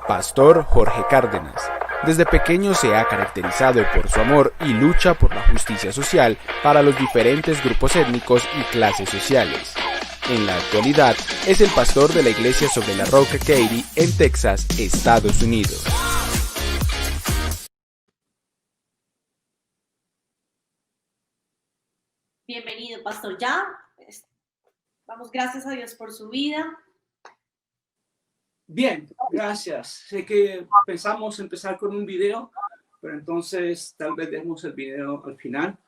Pastor Jorge Cárdenas. Desde pequeño se ha caracterizado por su amor y lucha por la justicia social para los diferentes grupos étnicos y clases sociales. En la actualidad, es el pastor de la iglesia sobre la Roca Katy en Texas, Estados Unidos. Bienvenido, Pastor Jan. Vamos, gracias a Dios por su vida. Bien, gracias. Sé que pensamos empezar con un video, pero entonces tal vez dejemos el video al final.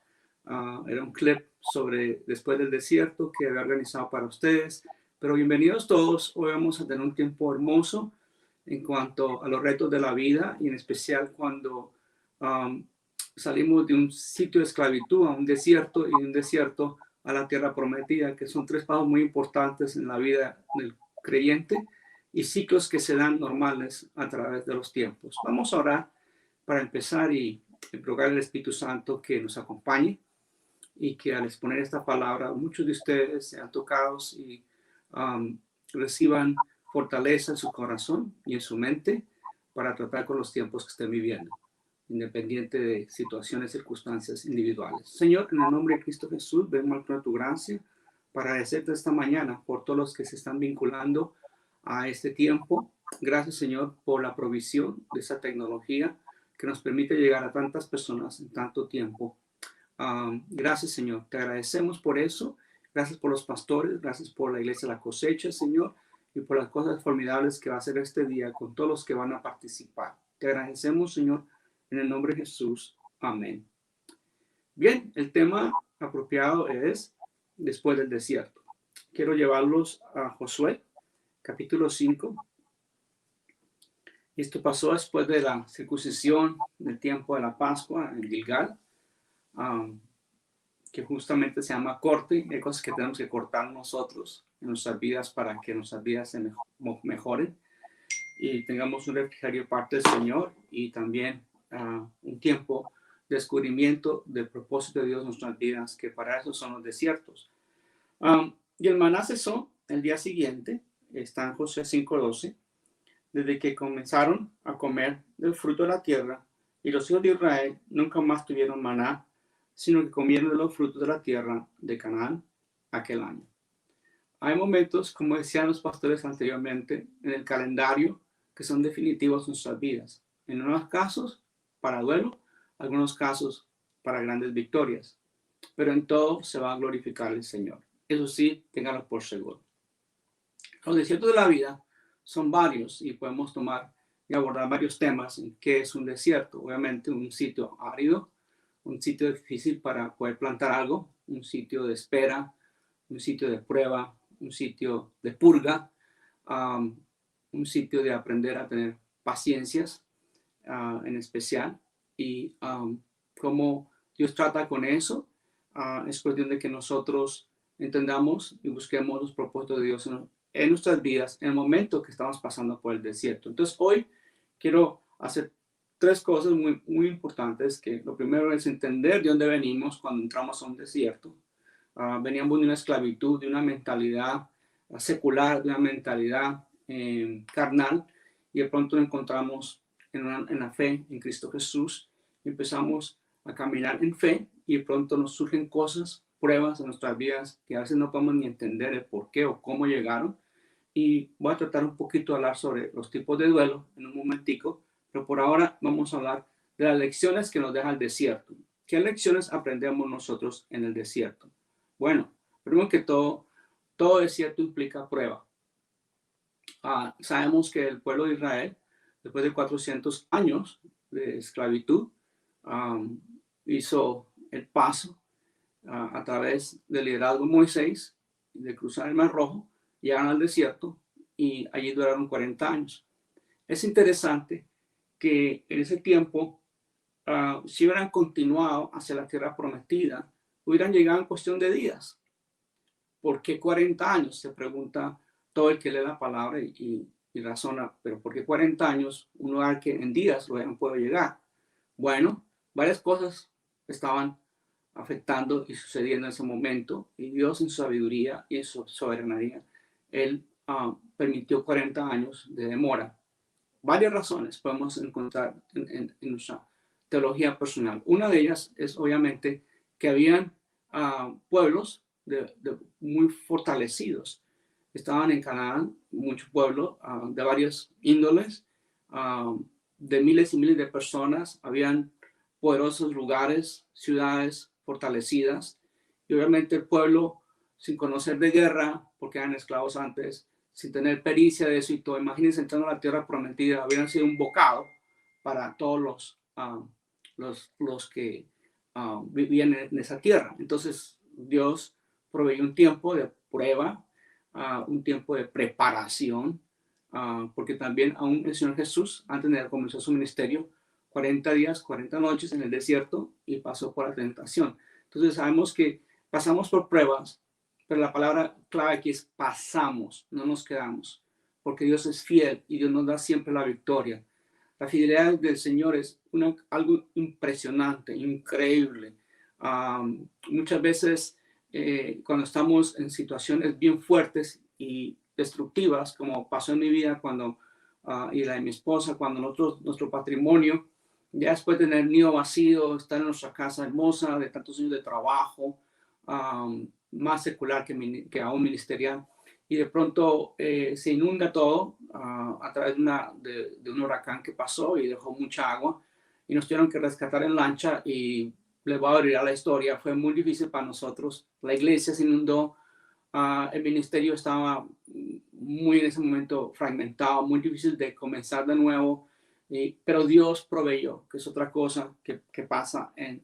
Era un clip sobre después del desierto que había organizado para ustedes. Pero bienvenidos todos. Hoy vamos a tener un tiempo hermoso en cuanto a los retos de la vida y en especial cuando salimos de un sitio de esclavitud a un desierto y de un desierto a la tierra prometida, que son tres pasos muy importantes en la vida del creyente y ciclos que se dan normales a través de los tiempos. Vamos a orar para empezar y rogar al Espíritu Santo que nos acompañe y que al exponer esta palabra muchos de ustedes sean tocados y reciban fortaleza en su corazón y en su mente para tratar con los tiempos que estén viviendo, independiente de situaciones, circunstancias individuales. Señor, en el nombre de Cristo Jesús, vengo a tu gracia para agradecerte esta mañana por todos los que se están vinculando a este tiempo. Gracias, Señor, por la provisión de esa tecnología que nos permite llegar a tantas personas en tanto tiempo. Gracias, Señor. Te agradecemos por eso. Gracias por los pastores. Gracias por la iglesia de la cosecha, Señor, y por las cosas formidables que va a hacer este día con todos los que van a participar. Te agradecemos, Señor, en el nombre de Jesús. Amén. Bien, el tema apropiado es después del desierto. Quiero llevarlos a Josué, capítulo 5. Esto pasó después de la circuncisión del tiempo de la Pascua en Gilgal, que justamente se llama corte. Hay cosas que tenemos que cortar nosotros en nuestras vidas para que nuestras vidas se mejoren y tengamos un refrigerio parte del Señor y también un tiempo de descubrimiento del propósito de Dios en nuestras vidas, que para eso son los desiertos. Y el maná cesó el día siguiente. Está en Josué 5:12, desde que comenzaron a comer del fruto de la tierra, y los hijos de Israel nunca más tuvieron maná, sino que comieron de los frutos de la tierra de Canaán aquel año. Hay momentos, como decían los pastores anteriormente, en el calendario que son definitivos en nuestras vidas. En unos casos para duelo, en algunos casos para grandes victorias, pero en todo se va a glorificar el Señor. Eso sí, ténganlo por seguro. Los desiertos de la vida son varios y podemos tomar y abordar varios temas en qué es un desierto. Obviamente un sitio árido, un sitio difícil para poder plantar algo, un sitio de espera, un sitio de prueba, un sitio de purga, un sitio de aprender a tener paciencias en especial. Y cómo Dios trata con eso, es cuestión de que nosotros entendamos y busquemos los propósitos de Dios en nuestras vidas en el momento que estamos pasando por el desierto. Entonces hoy quiero hacer tres cosas muy, muy importantes. Que lo primero es entender de dónde venimos cuando entramos a un desierto. Veníamos de una esclavitud, de una mentalidad secular, de una mentalidad carnal, y de pronto nos encontramos en la fe en Cristo Jesús y empezamos a caminar en fe, y de pronto nos surgen cosas, pruebas en nuestras vidas que a veces no podemos ni entender el por qué o cómo llegaron. Y voy a tratar un poquito de hablar sobre los tipos de duelo en un momentico, pero por ahora vamos a hablar de las lecciones que nos deja el desierto. ¿Qué lecciones aprendemos nosotros en el desierto? Bueno, primero que todo desierto implica prueba. Sabemos que el pueblo de Israel, después de 400 años de esclavitud, hizo el paso a través del liderazgo de Moisés, de cruzar el Mar Rojo, llegaron al desierto y allí duraron 40 años. Es interesante que en ese tiempo, si hubieran continuado hacia la tierra prometida, hubieran llegado en cuestión de días. ¿Por qué 40 años? Se pregunta todo el que lee la palabra y razona, pero ¿por qué 40 años? Un lugar que en días lo hubieran podido llegar. Bueno, varias cosas estaban afectando y sucediendo en ese momento, y Dios en su sabiduría y en su soberanía, Él permitió 40 años de demora. varias razones podemos encontrar en nuestra teología personal. Una de ellas es obviamente que habían pueblos muy fortalecidos. Estaban en Canaán muchos pueblos de varias índoles, de miles y miles de personas. Habían poderosos lugares, ciudades fortalecidas. Y obviamente el pueblo, sin conocer de guerra, porque eran esclavos antes, sin tener pericia de eso y todo, imagínense entrando a la tierra prometida, habían sido un bocado para todos los que vivían en esa tierra. Entonces Dios proveyó un tiempo de prueba, un tiempo de preparación, porque también aún el Señor Jesús, antes de comenzar su ministerio, 40 días, 40 noches en el desierto y pasó por la tentación. Entonces sabemos que pasamos por pruebas, pero la palabra clave aquí es pasamos, no nos quedamos, porque Dios es fiel y Dios nos da siempre la victoria. La fidelidad del Señor es algo impresionante, increíble. Muchas veces cuando estamos en situaciones bien fuertes y destructivas, como pasó en mi vida cuando, y la de mi esposa, cuando nuestro patrimonio, ya después de tener nido vacío, estar en nuestra casa hermosa, de tantos años de trabajo, más secular que aún ministerial, y de pronto se inunda todo a través de un huracán que pasó y dejó mucha agua, y nos tuvieron que rescatar en lancha, y les voy a abrir a la historia. Fue muy difícil para nosotros. La iglesia se inundó, el ministerio estaba muy en ese momento fragmentado, muy difícil de comenzar de nuevo, pero Dios proveyó, que es otra cosa que pasa en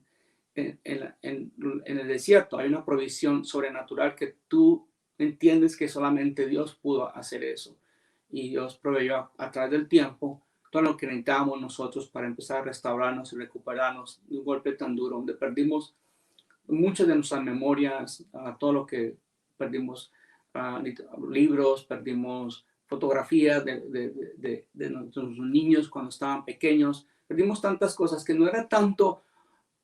el desierto. Hay una provisión sobrenatural que tú entiendes que solamente Dios pudo hacer eso, y Dios proveyó a través del tiempo todo lo que necesitábamos nosotros para empezar a restaurarnos y recuperarnos de un golpe tan duro, donde perdimos muchas de nuestras memorias, todo lo que perdimos, libros, perdimos fotografías de nuestros niños cuando estaban pequeños, perdimos tantas cosas que no era tanto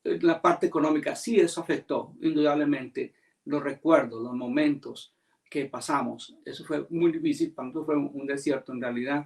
la parte económica. Sí, eso afectó indudablemente los recuerdos, los momentos que pasamos. Eso fue muy difícil, para nosotros fue un desierto en realidad.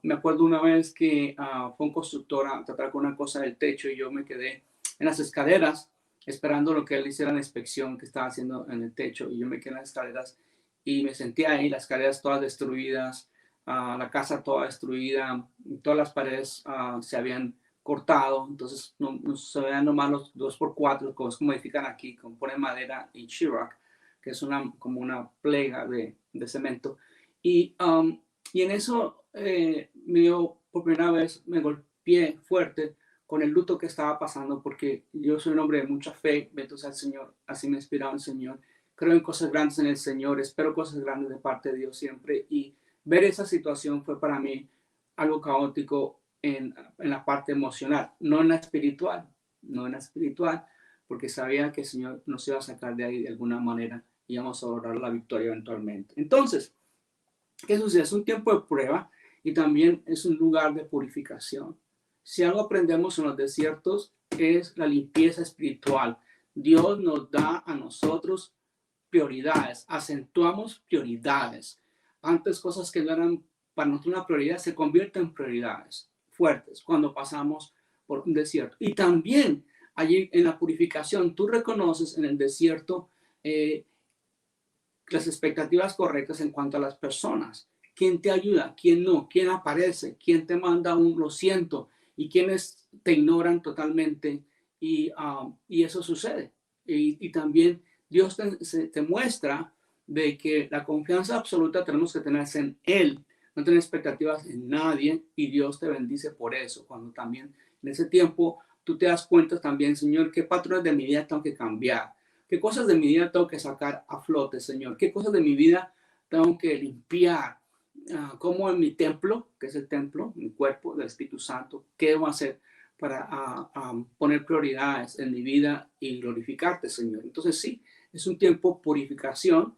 Me acuerdo una vez que fue un constructor a tratar con una cosa del techo y yo me quedé en las escaleras esperando lo que él hiciera la inspección que estaba haciendo en el techo, y yo me quedé en las escaleras y me senté ahí, las escaleras todas destruidas, la casa toda destruida, todas las paredes se habían cortado, entonces no se veían nomás los 2x4, como modifican aquí, como ponen madera y sheetrock, que es como una plega de cemento, y en eso por primera vez me golpeé fuerte con el luto que estaba pasando, porque yo soy un hombre de mucha fe, entonces al Señor, así me inspiraba el Señor, creo en cosas grandes en el Señor, espero cosas grandes de parte de Dios siempre, y ver esa situación fue para mí algo caótico en la parte emocional, no en la espiritual, porque sabía que el Señor nos iba a sacar de ahí de alguna manera y íbamos a lograr la victoria eventualmente. Entonces, ¿qué sucede? Es un tiempo de prueba y también es un lugar de purificación. Si algo aprendemos en los desiertos es la limpieza espiritual. Dios nos da a nosotros prioridades, acentuamos prioridades. Antes cosas que no eran para nosotros una prioridad se convierten en prioridades fuertes cuando pasamos por un desierto. Y también allí en la purificación tú reconoces en el desierto las expectativas correctas en cuanto a las personas. ¿Quién te ayuda? ¿Quién no? ¿Quién aparece? ¿Quién te manda un lo siento? Y quienes te ignoran totalmente, y eso sucede. Y también Dios te muestra de que la confianza absoluta tenemos que tener en Él, no tener expectativas en nadie, y Dios te bendice por eso. Cuando también en ese tiempo tú te das cuenta también, Señor, qué patrones de mi vida tengo que cambiar, qué cosas de mi vida tengo que sacar a flote, Señor, qué cosas de mi vida tengo que limpiar. Como en mi templo, que es el templo, mi cuerpo del Espíritu Santo, ¿qué debo hacer para poner prioridades en mi vida y glorificarte, Señor? Entonces sí, es un tiempo de purificación,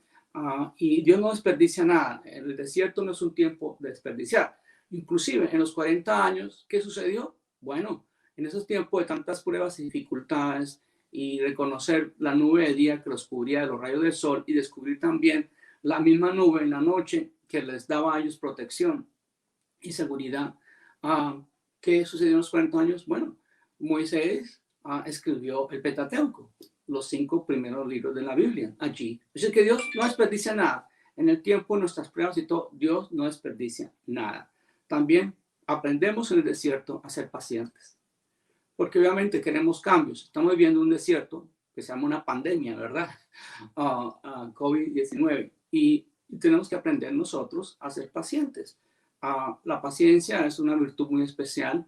y Dios no desperdicia nada. El desierto no es un tiempo de desperdiciar. Inclusive en los 40 años, ¿qué sucedió? Bueno, en esos tiempos de tantas pruebas y dificultades, y reconocer la nube de día que los cubría de los rayos del sol, y descubrir también la misma nube en la noche que les daba a ellos protección, y seguridad. ¿Qué sucedió en los 40 años? Bueno, Moisés escribió el Pentateuco, los 5 primeros libros de la Biblia allí. Es decir, que Dios no desperdicia nada. En el tiempo, nuestras pruebas y todo, Dios no desperdicia nada. También aprendemos en el desierto a ser pacientes, porque obviamente queremos cambios. Estamos viviendo un desierto que se llama una pandemia, ¿verdad? COVID-19. Y tenemos que aprender nosotros a ser pacientes. La paciencia es una virtud muy especial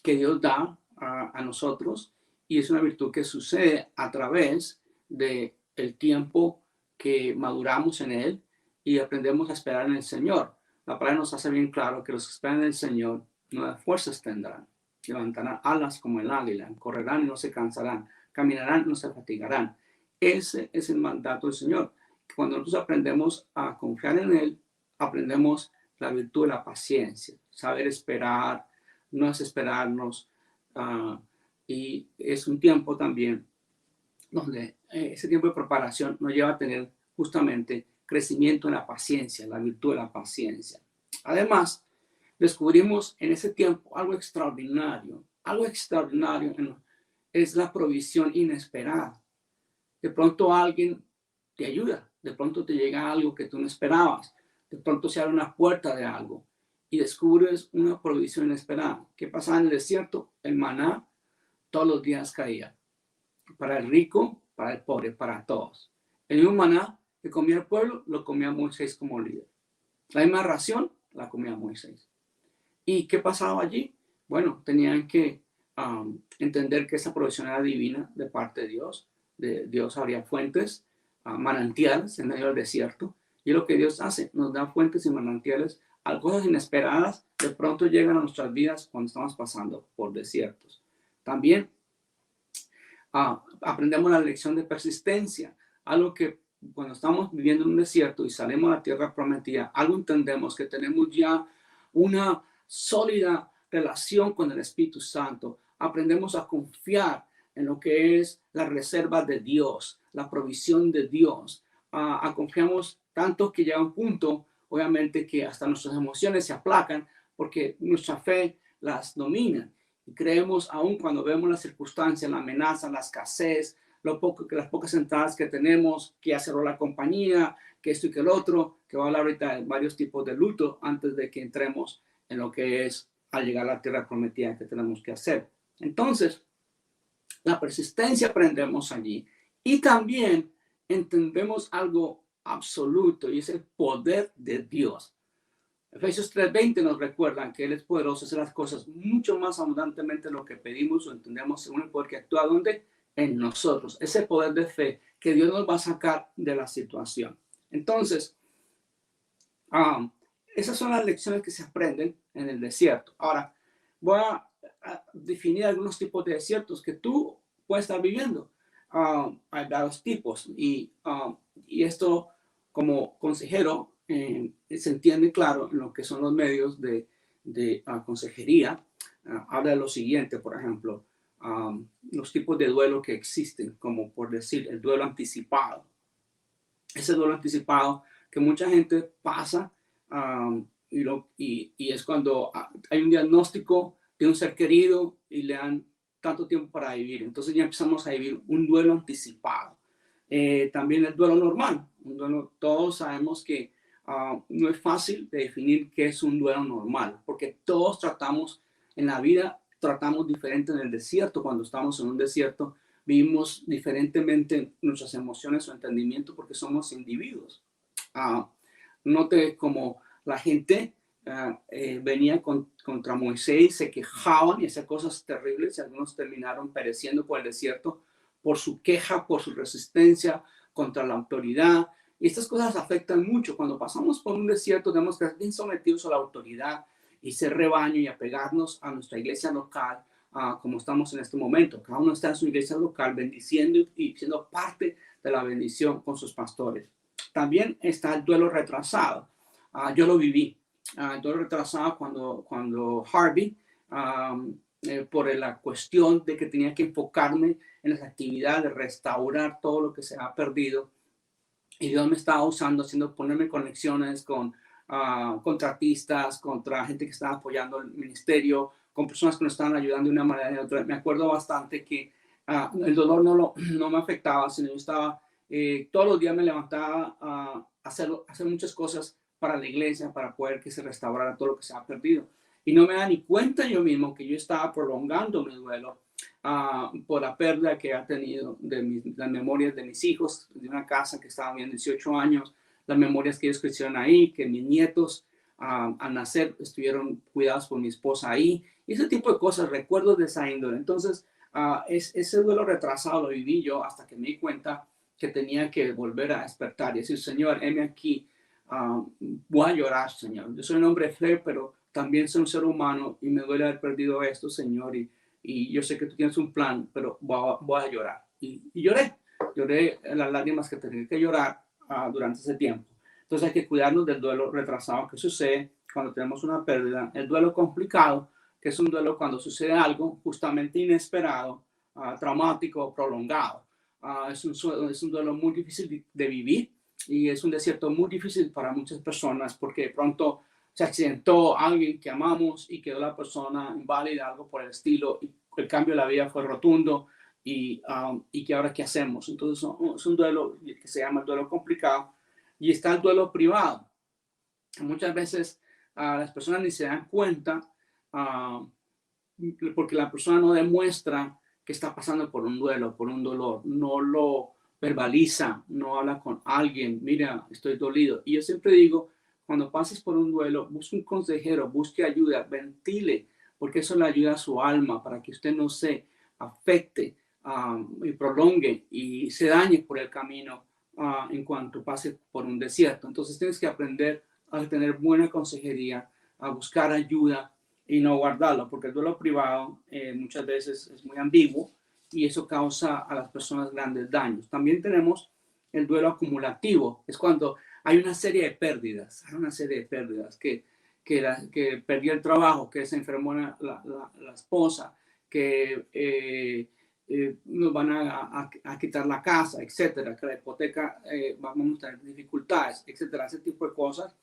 que Dios da a nosotros, y es una virtud que sucede a través del tiempo que maduramos en Él y aprendemos a esperar en el Señor. La palabra nos hace bien claro que los que esperan en el Señor nuevas fuerzas tendrán, levantarán alas como el águila, correrán y no se cansarán, caminarán y no se fatigarán. Ese es el mandato del Señor. Cuando nosotros aprendemos a confiar en Él, aprendemos la virtud de la paciencia, saber esperar, no desesperarnos, y es un tiempo también donde ese tiempo de preparación nos lleva a tener justamente crecimiento en la paciencia, la virtud de la paciencia. Además, descubrimos en ese tiempo algo extraordinario es la provisión inesperada. De pronto alguien te ayuda, de pronto te llega algo que tú no esperabas, de pronto se abre una puerta de algo y descubres una provisión inesperada. ¿Qué pasaba en el desierto? El maná todos los días caía, para el rico, para el pobre, para todos. El mismo maná que comía el pueblo, lo comía Moisés como líder. La misma ración la comía Moisés. ¿Y qué pasaba allí? Bueno, tenían que entender que esa provisión era divina de parte de Dios. De Dios habría fuentes, manantiales en medio del desierto. Y lo que Dios hace, nos da fuentes y manantiales a cosas inesperadas, de pronto llegan a nuestras vidas cuando estamos pasando por desiertos. También aprendemos la lección de persistencia, algo que cuando estamos viviendo en un desierto y salimos a la tierra prometida, algo entendemos que tenemos ya una sólida relación con el Espíritu Santo. Aprendemos a confiar en lo que es la reserva de Dios, la provisión de Dios. Confiamos tanto que llega un punto, obviamente, que hasta nuestras emociones se aplacan porque nuestra fe las domina. Y creemos, aún cuando vemos las circunstancias, la amenaza, la escasez, las pocas entradas que tenemos, que ya cerró la compañía, que esto y que el otro, que va a hablar ahorita de varios tipos de luto antes de que entremos en lo que es al llegar a la tierra prometida que tenemos que hacer. Entonces, la persistencia aprendemos allí. Y también entendemos algo absoluto, y es el poder de Dios. Efesios 3:20 nos recuerdan que Él es poderoso a hacer las cosas mucho más abundantemente de lo que pedimos o entendemos, según el poder que actúa ¿dónde? En nosotros. Ese poder de fe que Dios nos va a sacar de la situación. Entonces, esas son las lecciones que se aprenden en el desierto. Ahora, voy a definir algunos tipos de desiertos que tú puedes estar viviendo. Hay varios tipos y esto, como consejero, se entiende claro en lo que son los medios de consejería. Habla de lo siguiente, por ejemplo, los tipos de duelo que existen, como por decir el duelo anticipado. Ese duelo anticipado que mucha gente pasa y es cuando hay un diagnóstico de un ser querido y le dan tanto tiempo para vivir. Entonces ya empezamos a vivir un duelo anticipado. También el duelo normal. Un duelo, todos sabemos que no es fácil de definir qué es un duelo normal, porque todos tratamos en la vida, tratamos diferente en el desierto. Cuando estamos en un desierto, vivimos diferentemente nuestras emociones o entendimiento porque somos individuos. Note como la gente venía contra Moisés, se quejaban y hacían cosas terribles y algunos terminaron pereciendo por el desierto por su queja, por su resistencia contra la autoridad. Y estas cosas afectan mucho. Cuando pasamos por un desierto tenemos que estar bien sometidos a la autoridad y ser rebaño y apegarnos a nuestra iglesia local, como estamos en este momento. Cada uno está en su iglesia local bendiciendo y siendo parte de la bendición con sus pastores. También está el duelo retrasado. Yo lo viví. El duelo retrasado cuando Harvey, por la cuestión de que tenía que enfocarme en las actividades de restaurar todo lo que se ha perdido. Y Dios me estaba usando, ponerme conexiones con contratistas, contra gente que estaba apoyando el ministerio, con personas que nos estaban ayudando de una manera u otra. Me acuerdo bastante que el dolor no me afectaba, sino yo estaba, todos los días me levantaba a hacer muchas cosas para la iglesia, para poder que se restaurara todo lo que se ha perdido. Y no me da ni cuenta yo mismo que yo estaba prolongando mi duelo por la pérdida que ha tenido de las memorias de mis hijos, de una casa que estaba bien 18 años, las memorias que ellos crecieron ahí, que mis nietos al nacer estuvieron cuidados por mi esposa ahí, y ese tipo de cosas, recuerdos de esa índole. Entonces, ese duelo retrasado lo viví yo hasta que me di cuenta que tenía que volver a despertar y decir, Señor, heme aquí, voy a llorar, Señor. Yo soy un hombre de fe, pero también soy un ser humano y me duele haber perdido esto, Señor, y yo sé que tú tienes un plan, pero voy a llorar. Y lloré las lágrimas que tenía que llorar durante ese tiempo. Entonces hay que cuidarnos del duelo retrasado que sucede cuando tenemos una pérdida, el duelo complicado, que es un duelo cuando sucede algo justamente inesperado, traumático, prolongado. Es un duelo muy difícil de vivir y es un desierto muy difícil para muchas personas porque de pronto se accidentó alguien que amamos y quedó la persona inválida, algo por el estilo, y el cambio de la vida fue rotundo y que ahora qué hacemos. Entonces es un duelo que se llama el duelo complicado y está el duelo privado. Muchas veces las personas ni se dan cuenta porque la persona no demuestra que está pasando por un duelo, por un dolor, no lo verbaliza, no habla con alguien, mira, estoy dolido. Y yo siempre digo, cuando pases por un duelo, busque un consejero, busque ayuda, ventile, porque eso le ayuda a su alma para que usted no se afecte y prolongue y se dañe por el camino en cuanto pase por un desierto. Entonces tienes que aprender a tener buena consejería, a buscar ayuda y no guardarlo, porque el duelo privado muchas veces es muy ambiguo y eso causa a las personas grandes daños. También tenemos el duelo acumulativo, es cuando hay una serie de pérdidas, que perdió el trabajo, que se enfermó la esposa, que nos van a quitar la casa, etcétera, que la hipoteca vamos a tener dificultades, etcétera, ese tipo de cosas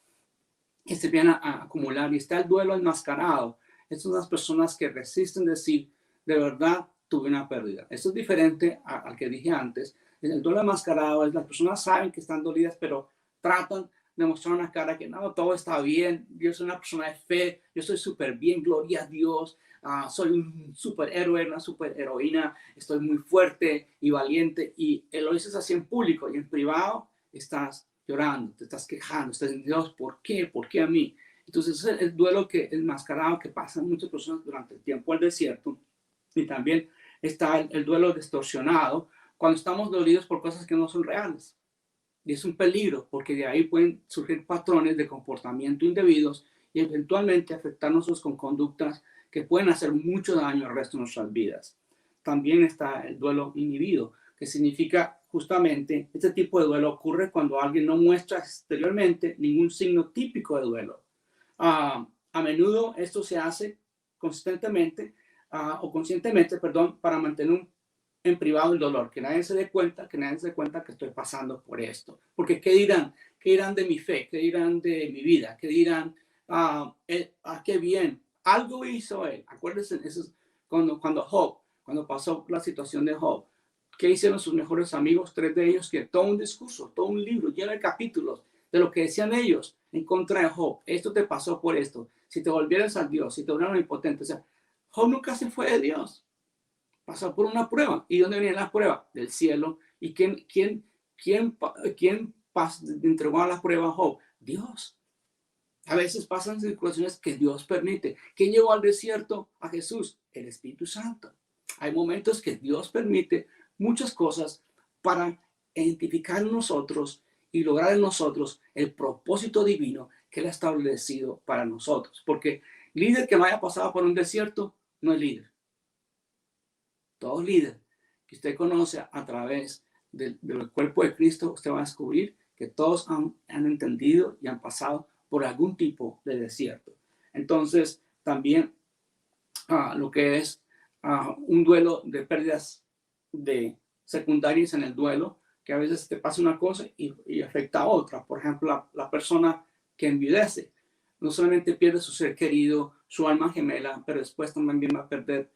que se vienen a acumular. Y está el duelo enmascarado. Estas son las personas que resisten decir, de verdad, tuve una pérdida. Esto es diferente al que dije antes. El duelo enmascarado es las personas saben que están dolidas, pero tratan de mostrar una cara que no, todo está bien, yo soy una persona de fe, yo estoy súper bien, gloria a Dios, soy un superhéroe, una superheroína, estoy muy fuerte y valiente, y lo dices así en público, y en privado estás llorando, te estás quejando, estás diciendo, Dios, ¿por qué? ¿Por qué a mí? Entonces es el duelo enmascarado que pasan muchas personas durante el tiempo del desierto. Y también está el duelo distorsionado, cuando estamos dolidos por cosas que no son reales. Y es un peligro porque de ahí pueden surgir patrones de comportamiento indebidos y eventualmente afectarnos con conductas que pueden hacer mucho daño al resto de nuestras vidas. También está el duelo inhibido, que significa justamente este tipo de duelo ocurre cuando alguien no muestra exteriormente ningún signo típico de duelo. A menudo esto se hace consistentemente conscientemente, para mantener en privado el dolor, que nadie se dé cuenta, que estoy pasando por esto. Porque ¿qué dirán? ¿Qué dirán de mi fe? ¿Qué dirán de mi vida? ¿Qué dirán? Qué bien. Algo hizo él. Acuérdense, eso es cuando pasó la situación de Job. ¿Qué hicieron sus mejores amigos? 3 de ellos, que todo un discurso, todo un libro lleno de capítulos de lo que decían ellos en contra de Job. Esto te pasó por esto. Si te volvieras a Dios, si te volvieran impotente. O sea, Job nunca se fue de Dios. Pasó por una prueba. ¿Y dónde venía la prueba? Del cielo. ¿Y quién entregó a la prueba a Job? Dios. A veces pasan situaciones que Dios permite. ¿Quién llevó al desierto a Jesús? El Espíritu Santo. Hay momentos que Dios permite muchas cosas para identificar en nosotros y lograr en nosotros el propósito divino que Él ha establecido para nosotros. Porque líder que no haya pasado por un desierto no es líder. Todo líder que usted conoce a través del cuerpo de Cristo, usted va a descubrir que todos han entendido y han pasado por algún tipo de desierto. Entonces, también lo que es un duelo de pérdidas de secundarias en el duelo, que a veces te pasa una cosa y afecta a otra. Por ejemplo, la persona que enviudece. No solamente pierde su ser querido, su alma gemela, pero después también va a perder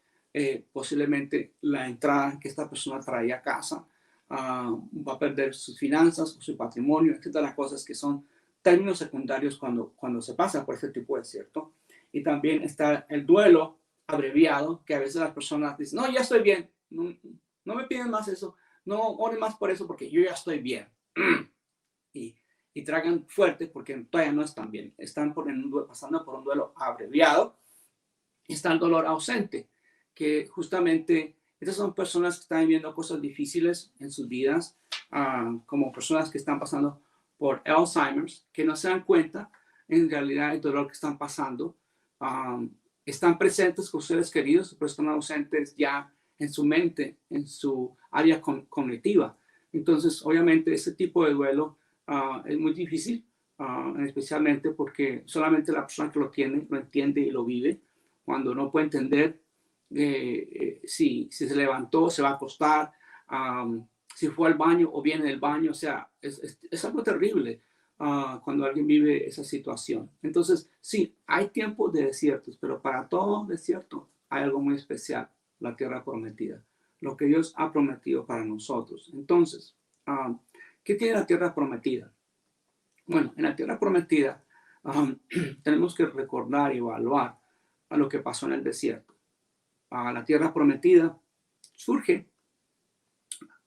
posiblemente la entrada que esta persona traía a casa, va a perder sus finanzas, su patrimonio, etcétera, cosas que son términos secundarios cuando se pasa por este tipo de desierto. Y también está el duelo abreviado, que a veces las personas dicen, no, ya estoy bien, no me piden más eso, no oren más por eso porque yo ya estoy bien. y tragan fuerte porque todavía no están bien, están pasando por un duelo abreviado, y está el dolor ausente, que justamente estas son personas que están viviendo cosas difíciles en sus vidas, como personas que están pasando por Alzheimer's, que no se dan cuenta en realidad el dolor que están pasando. Están presentes con seres queridos, pero están ausentes ya en su mente, en su área cognitiva. Entonces, obviamente, ese tipo de duelo es muy difícil, especialmente porque solamente la persona que lo tiene lo entiende y lo vive. Cuando no puede entender si se levantó, se va a acostar, si fue al baño o viene del baño, o sea, es algo terrible cuando alguien vive esa situación. Entonces, sí, hay tiempos de desiertos, pero para todo desierto hay algo muy especial, la tierra prometida, lo que Dios ha prometido para nosotros. Entonces, ¿qué tiene la tierra prometida? Bueno, en la tierra prometida tenemos que recordar y evaluar a lo que pasó en el desierto. La tierra prometida surge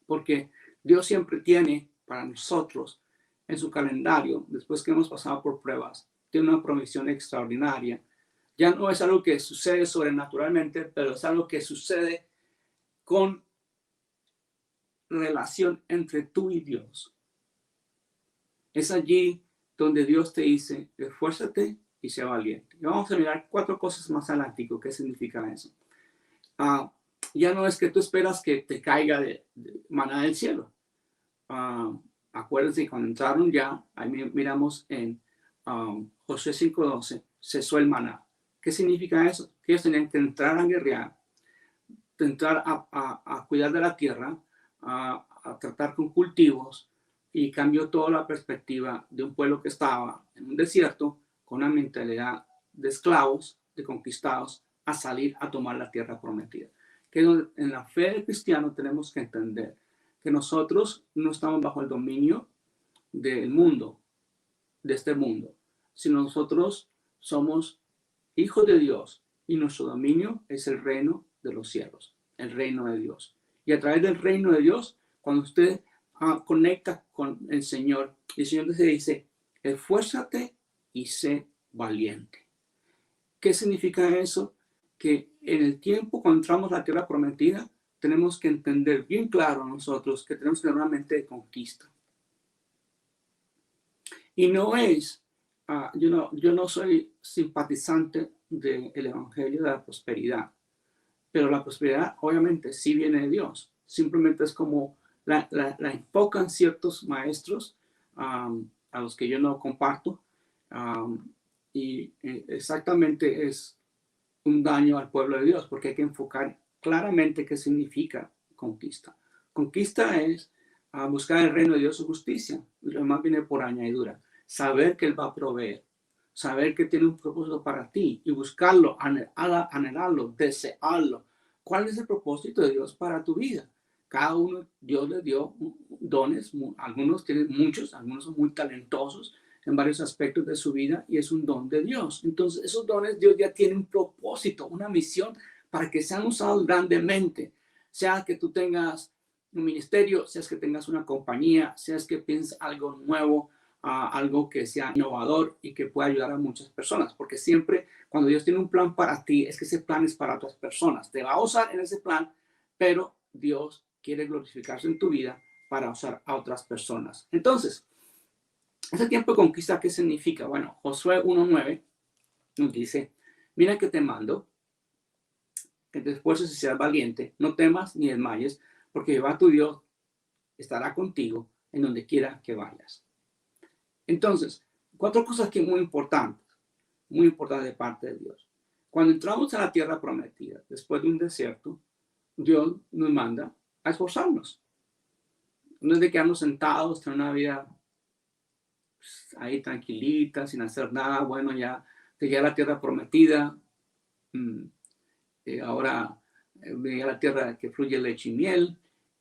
porque Dios siempre tiene para nosotros en su calendario, después que hemos pasado por pruebas, tiene una provisión extraordinaria. Ya no es algo que sucede sobrenaturalmente, pero es algo que sucede con relación entre tú y Dios. Es allí donde Dios te dice, esfuérzate y sea valiente. Y vamos a mirar 4 cosas más adelante. ¿Qué significa eso? Ya no es que tú esperas que te caiga de maná del cielo. Acuérdense, cuando entraron ya, ahí miramos en Josué 5:12, cesó el maná. ¿Qué significa eso? Que ellos tenían que entrar a guerrear, entrar a cuidar de la tierra, a tratar con cultivos, y cambió toda la perspectiva de un pueblo que estaba en un desierto con una mentalidad de esclavos, de conquistados, a salir a tomar la tierra prometida. Que en la fe del cristiano tenemos que entender que nosotros no estamos bajo el dominio del mundo, de este mundo, sino nosotros somos hijos de Dios y nuestro dominio es el reino de los cielos, el reino de Dios. Y a través del reino de Dios, cuando usted conecta con el Señor te dice, esfuérzate y sé valiente. ¿Qué significa eso? Que en el tiempo cuando entramos a la tierra prometida, tenemos que entender bien claro nosotros que tenemos que tener una mente de conquista. Y no es, yo no soy simpatizante del evangelio de la prosperidad, pero la prosperidad obviamente sí viene de Dios. Simplemente es como la enfocan ciertos maestros a los que yo no comparto, y exactamente es un daño al pueblo de Dios, porque hay que enfocar claramente qué significa conquista. Conquista es buscar el reino de Dios, su justicia, y lo demás viene por añadidura. Saber que Él va a proveer, saber que tiene un propósito para ti y buscarlo, anhelarlo, desearlo. ¿Cuál es el propósito de Dios para tu vida? Cada uno, Dios le dio dones, algunos tienen muchos, algunos son muy talentosos en varios aspectos de su vida y es un don de Dios. Entonces, esos dones, Dios ya tiene un propósito, una misión para que sean usados grandemente. Sea que tú tengas un ministerio, sea que tengas una compañía, sea que pienses algo nuevo, algo que sea innovador y que pueda ayudar a muchas personas. Porque siempre cuando Dios tiene un plan para ti, es que ese plan es para otras personas. Te va a usar en ese plan, pero Dios quiere glorificarse en tu vida para usar a otras personas. Entonces, ese tiempo de conquista, ¿qué significa? Bueno, Josué 1:9 nos dice, mira que te mando, que te esfuerces y seas valiente, no temas ni desmayes, porque Jehová tu Dios estará contigo en donde quiera que vayas. Entonces, 4 cosas que muy importantes de parte de Dios. Cuando entramos a la tierra prometida, después de un desierto, Dios nos manda a esforzarnos. No es de quedarnos sentados, tener una vida ahí tranquilita, sin hacer nada. Bueno, ya llegué a la tierra prometida. Ahora llegué a la tierra que fluye leche y miel.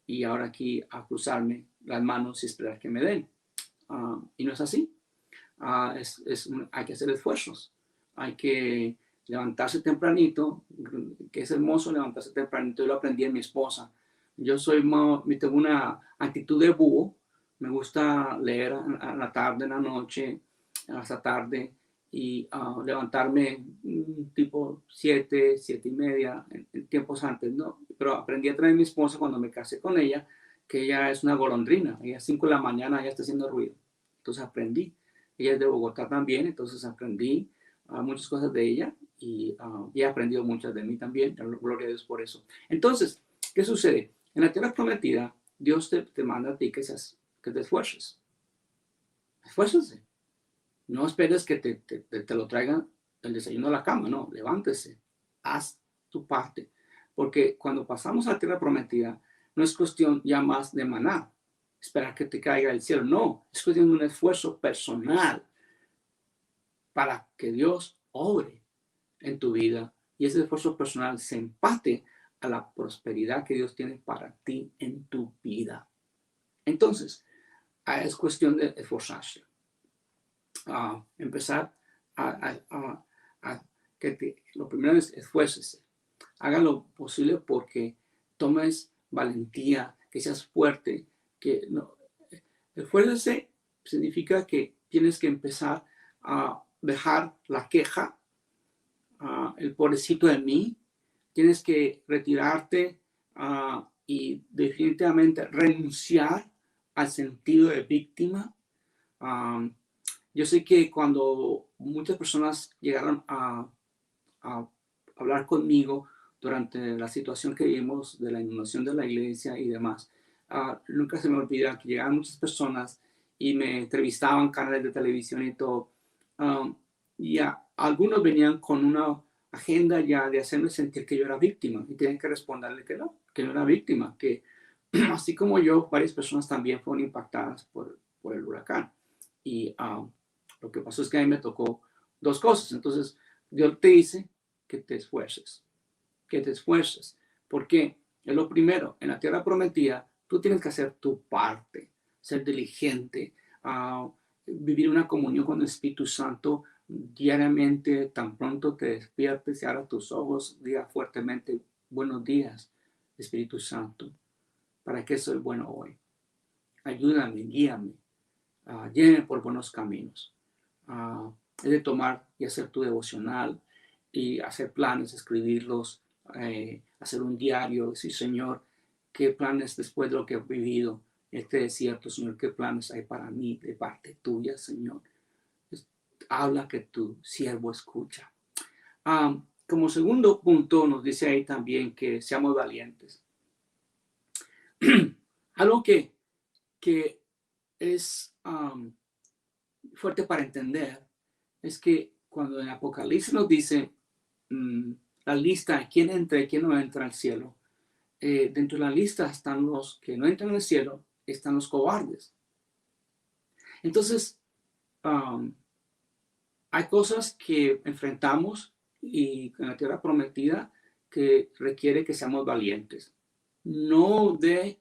Y ahora aquí a cruzarme las manos y esperar que me den. Y no es así. Hay que hacer esfuerzos. Hay que levantarse tempranito, que es hermoso levantarse tempranito. Yo lo aprendí en mi esposa. Yo tengo una actitud de búho. Me gusta leer a la tarde, en la noche, hasta tarde, y levantarme tipo 7:30, en tiempos antes, ¿no? Pero aprendí a través de mi esposa cuando me casé con ella, que ella es una golondrina. Ella a 5 de la mañana ya está haciendo ruido. Entonces aprendí. Ella es de Bogotá también, entonces aprendí muchas cosas de ella y he aprendido muchas de mí también. Gloria a Dios por eso. Entonces, ¿qué sucede? En la tierra prometida, Dios te manda a ti que te esfuerces. Esfuércense. No esperes que te lo traigan el desayuno a la cama, no, levántese, haz tu parte. Porque cuando pasamos a la tierra prometida, no es cuestión ya más de maná, esperar que te caiga del cielo, no, es cuestión de un esfuerzo personal para que Dios obre en tu vida y ese esfuerzo personal se empate a la prosperidad que Dios tiene para ti en tu vida. Entonces, es cuestión de esforzarse. Empezar lo primero es esfuércese. Haga lo posible porque tomes valentía, que seas fuerte. Esfuércese significa que tienes que empezar a dejar la queja, el pobrecito de mí. Tienes que retirarte y definitivamente renunciar al sentido de víctima. Yo sé que cuando muchas personas llegaron a hablar conmigo durante la situación que vivimos de la inundación de la iglesia y demás, nunca se me olvida que llegaban muchas personas y me entrevistaban en canales de televisión y todo. Y algunos venían con una agenda ya de hacerme sentir que yo era víctima y tienen que responderle que no era víctima, que así como yo, varias personas también fueron impactadas por el huracán. Y lo que pasó es que a mí me tocó dos cosas. Entonces, Dios te dice que te esfuerces. Porque es lo primero. En la tierra prometida, tú tienes que hacer tu parte, ser diligente, vivir una comunión con el Espíritu Santo diariamente. Tan pronto te despiertes y abras tus ojos, diga fuertemente: buenos días, Espíritu Santo. ¿Para qué soy bueno hoy? Ayúdame, guíame, llévame por buenos caminos. Es de tomar y hacer tu devocional y hacer planes, escribirlos, hacer un diario, decir: Señor, ¿qué planes después de lo que he vivido este desierto, Señor? ¿Qué planes hay para mí de parte tuya, Señor? Habla, que tu siervo escucha. Como segundo punto, nos dice ahí también que seamos valientes. Algo que es fuerte para entender es que cuando en Apocalipsis nos dice la lista de quién entra y quién no entra al cielo, dentro de la lista están los que no entran al cielo, están los cobardes. Entonces, hay cosas que enfrentamos y en la tierra prometida que requiere que seamos valientes. No de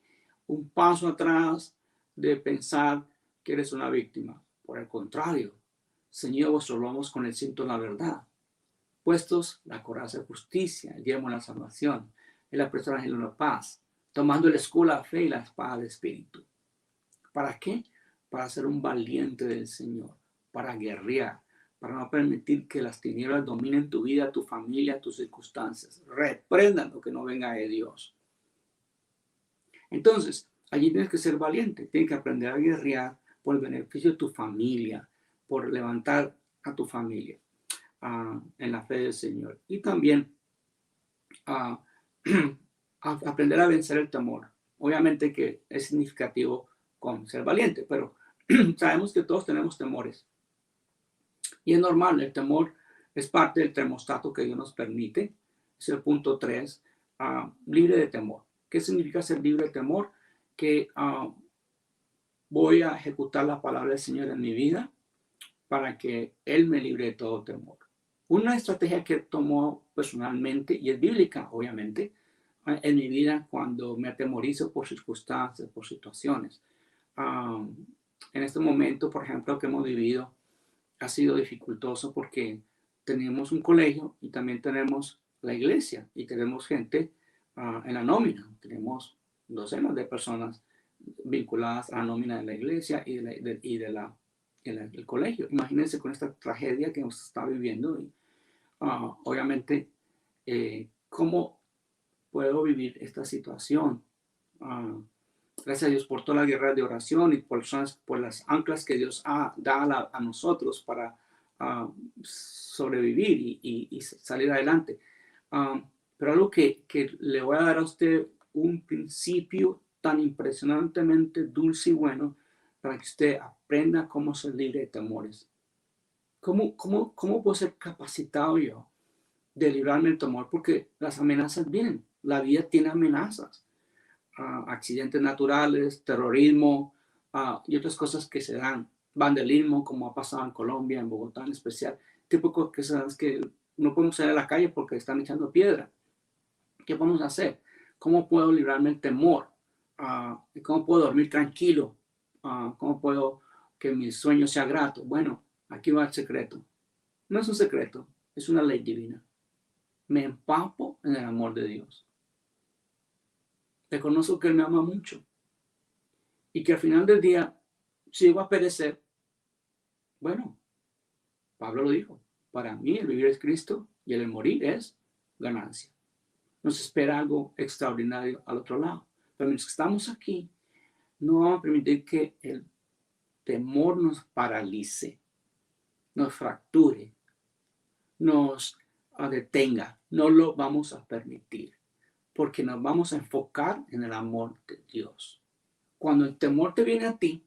un paso atrás de pensar que eres una víctima. Por el contrario, ceñidos vuestros lomos con el cinto de la verdad, puestos la coraza de justicia, el yelmo de la salvación, el apresto del ángel de la paz, tomando el escudo de la fe y la espada del Espíritu. ¿Para qué? Para ser un valiente del Señor, para guerrear, para no permitir que las tinieblas dominen tu vida, tu familia, tus circunstancias. Reprendan lo que no venga de Dios. Entonces, allí tienes que ser valiente, tienes que aprender a guerrear por el beneficio de tu familia, por levantar a tu familia en la fe del Señor. Y también aprender a vencer el temor. Obviamente que es significativo con ser valiente, pero sabemos que todos tenemos temores. Y es normal, el temor es parte del termostato que Dios nos permite. Es el punto 3, libre de temor. ¿Qué significa ser libre de temor? Que voy a ejecutar la palabra del Señor en mi vida, para que Él me libre de todo temor. Una estrategia que tomó personalmente, y es bíblica, obviamente, en mi vida cuando me atemorizo por circunstancias, por situaciones. En este momento, por ejemplo, que hemos vivido, ha sido dificultoso porque tenemos un colegio y también tenemos la iglesia y tenemos gente en la nómina. Tenemos docenas de personas vinculadas a la nómina de la iglesia y del colegio. Imagínense con esta tragedia que nos está viviendo. Y, obviamente, ¿cómo puedo vivir esta situación? Gracias a Dios por toda la guerra de oración y por las anclas que Dios da a nosotros para sobrevivir y salir adelante. Pero algo que le voy a dar a usted un principio tan impresionantemente dulce y bueno para que usted aprenda cómo ser libre de temores. ¿Cómo puedo ser capacitado yo de librarme del temor? Porque las amenazas vienen. La vida tiene amenazas. Accidentes naturales, terrorismo y otras cosas que se dan, vandalismo, como ha pasado en Colombia, en Bogotá en especial, tipo de cosas que no podemos salir a la calle porque están echando piedra. ¿Qué podemos hacer? ¿Cómo puedo librarme del temor? ¿Cómo puedo dormir tranquilo? ¿Cómo puedo que mi sueño sea grato? Bueno, aquí va el secreto. No es un secreto, es una ley divina. Me empapo en el amor de Dios. Reconozco que Él me ama mucho y que al final del día, si llego a perecer, bueno, Pablo lo dijo, para mí el vivir es Cristo y el morir es ganancia. Nos espera algo extraordinario al otro lado. Pero mientras estamos aquí, no vamos a permitir que el temor nos paralice, nos fracture, nos detenga. No lo vamos a permitir, porque nos vamos a enfocar en el amor de Dios. Cuando el temor te viene a ti,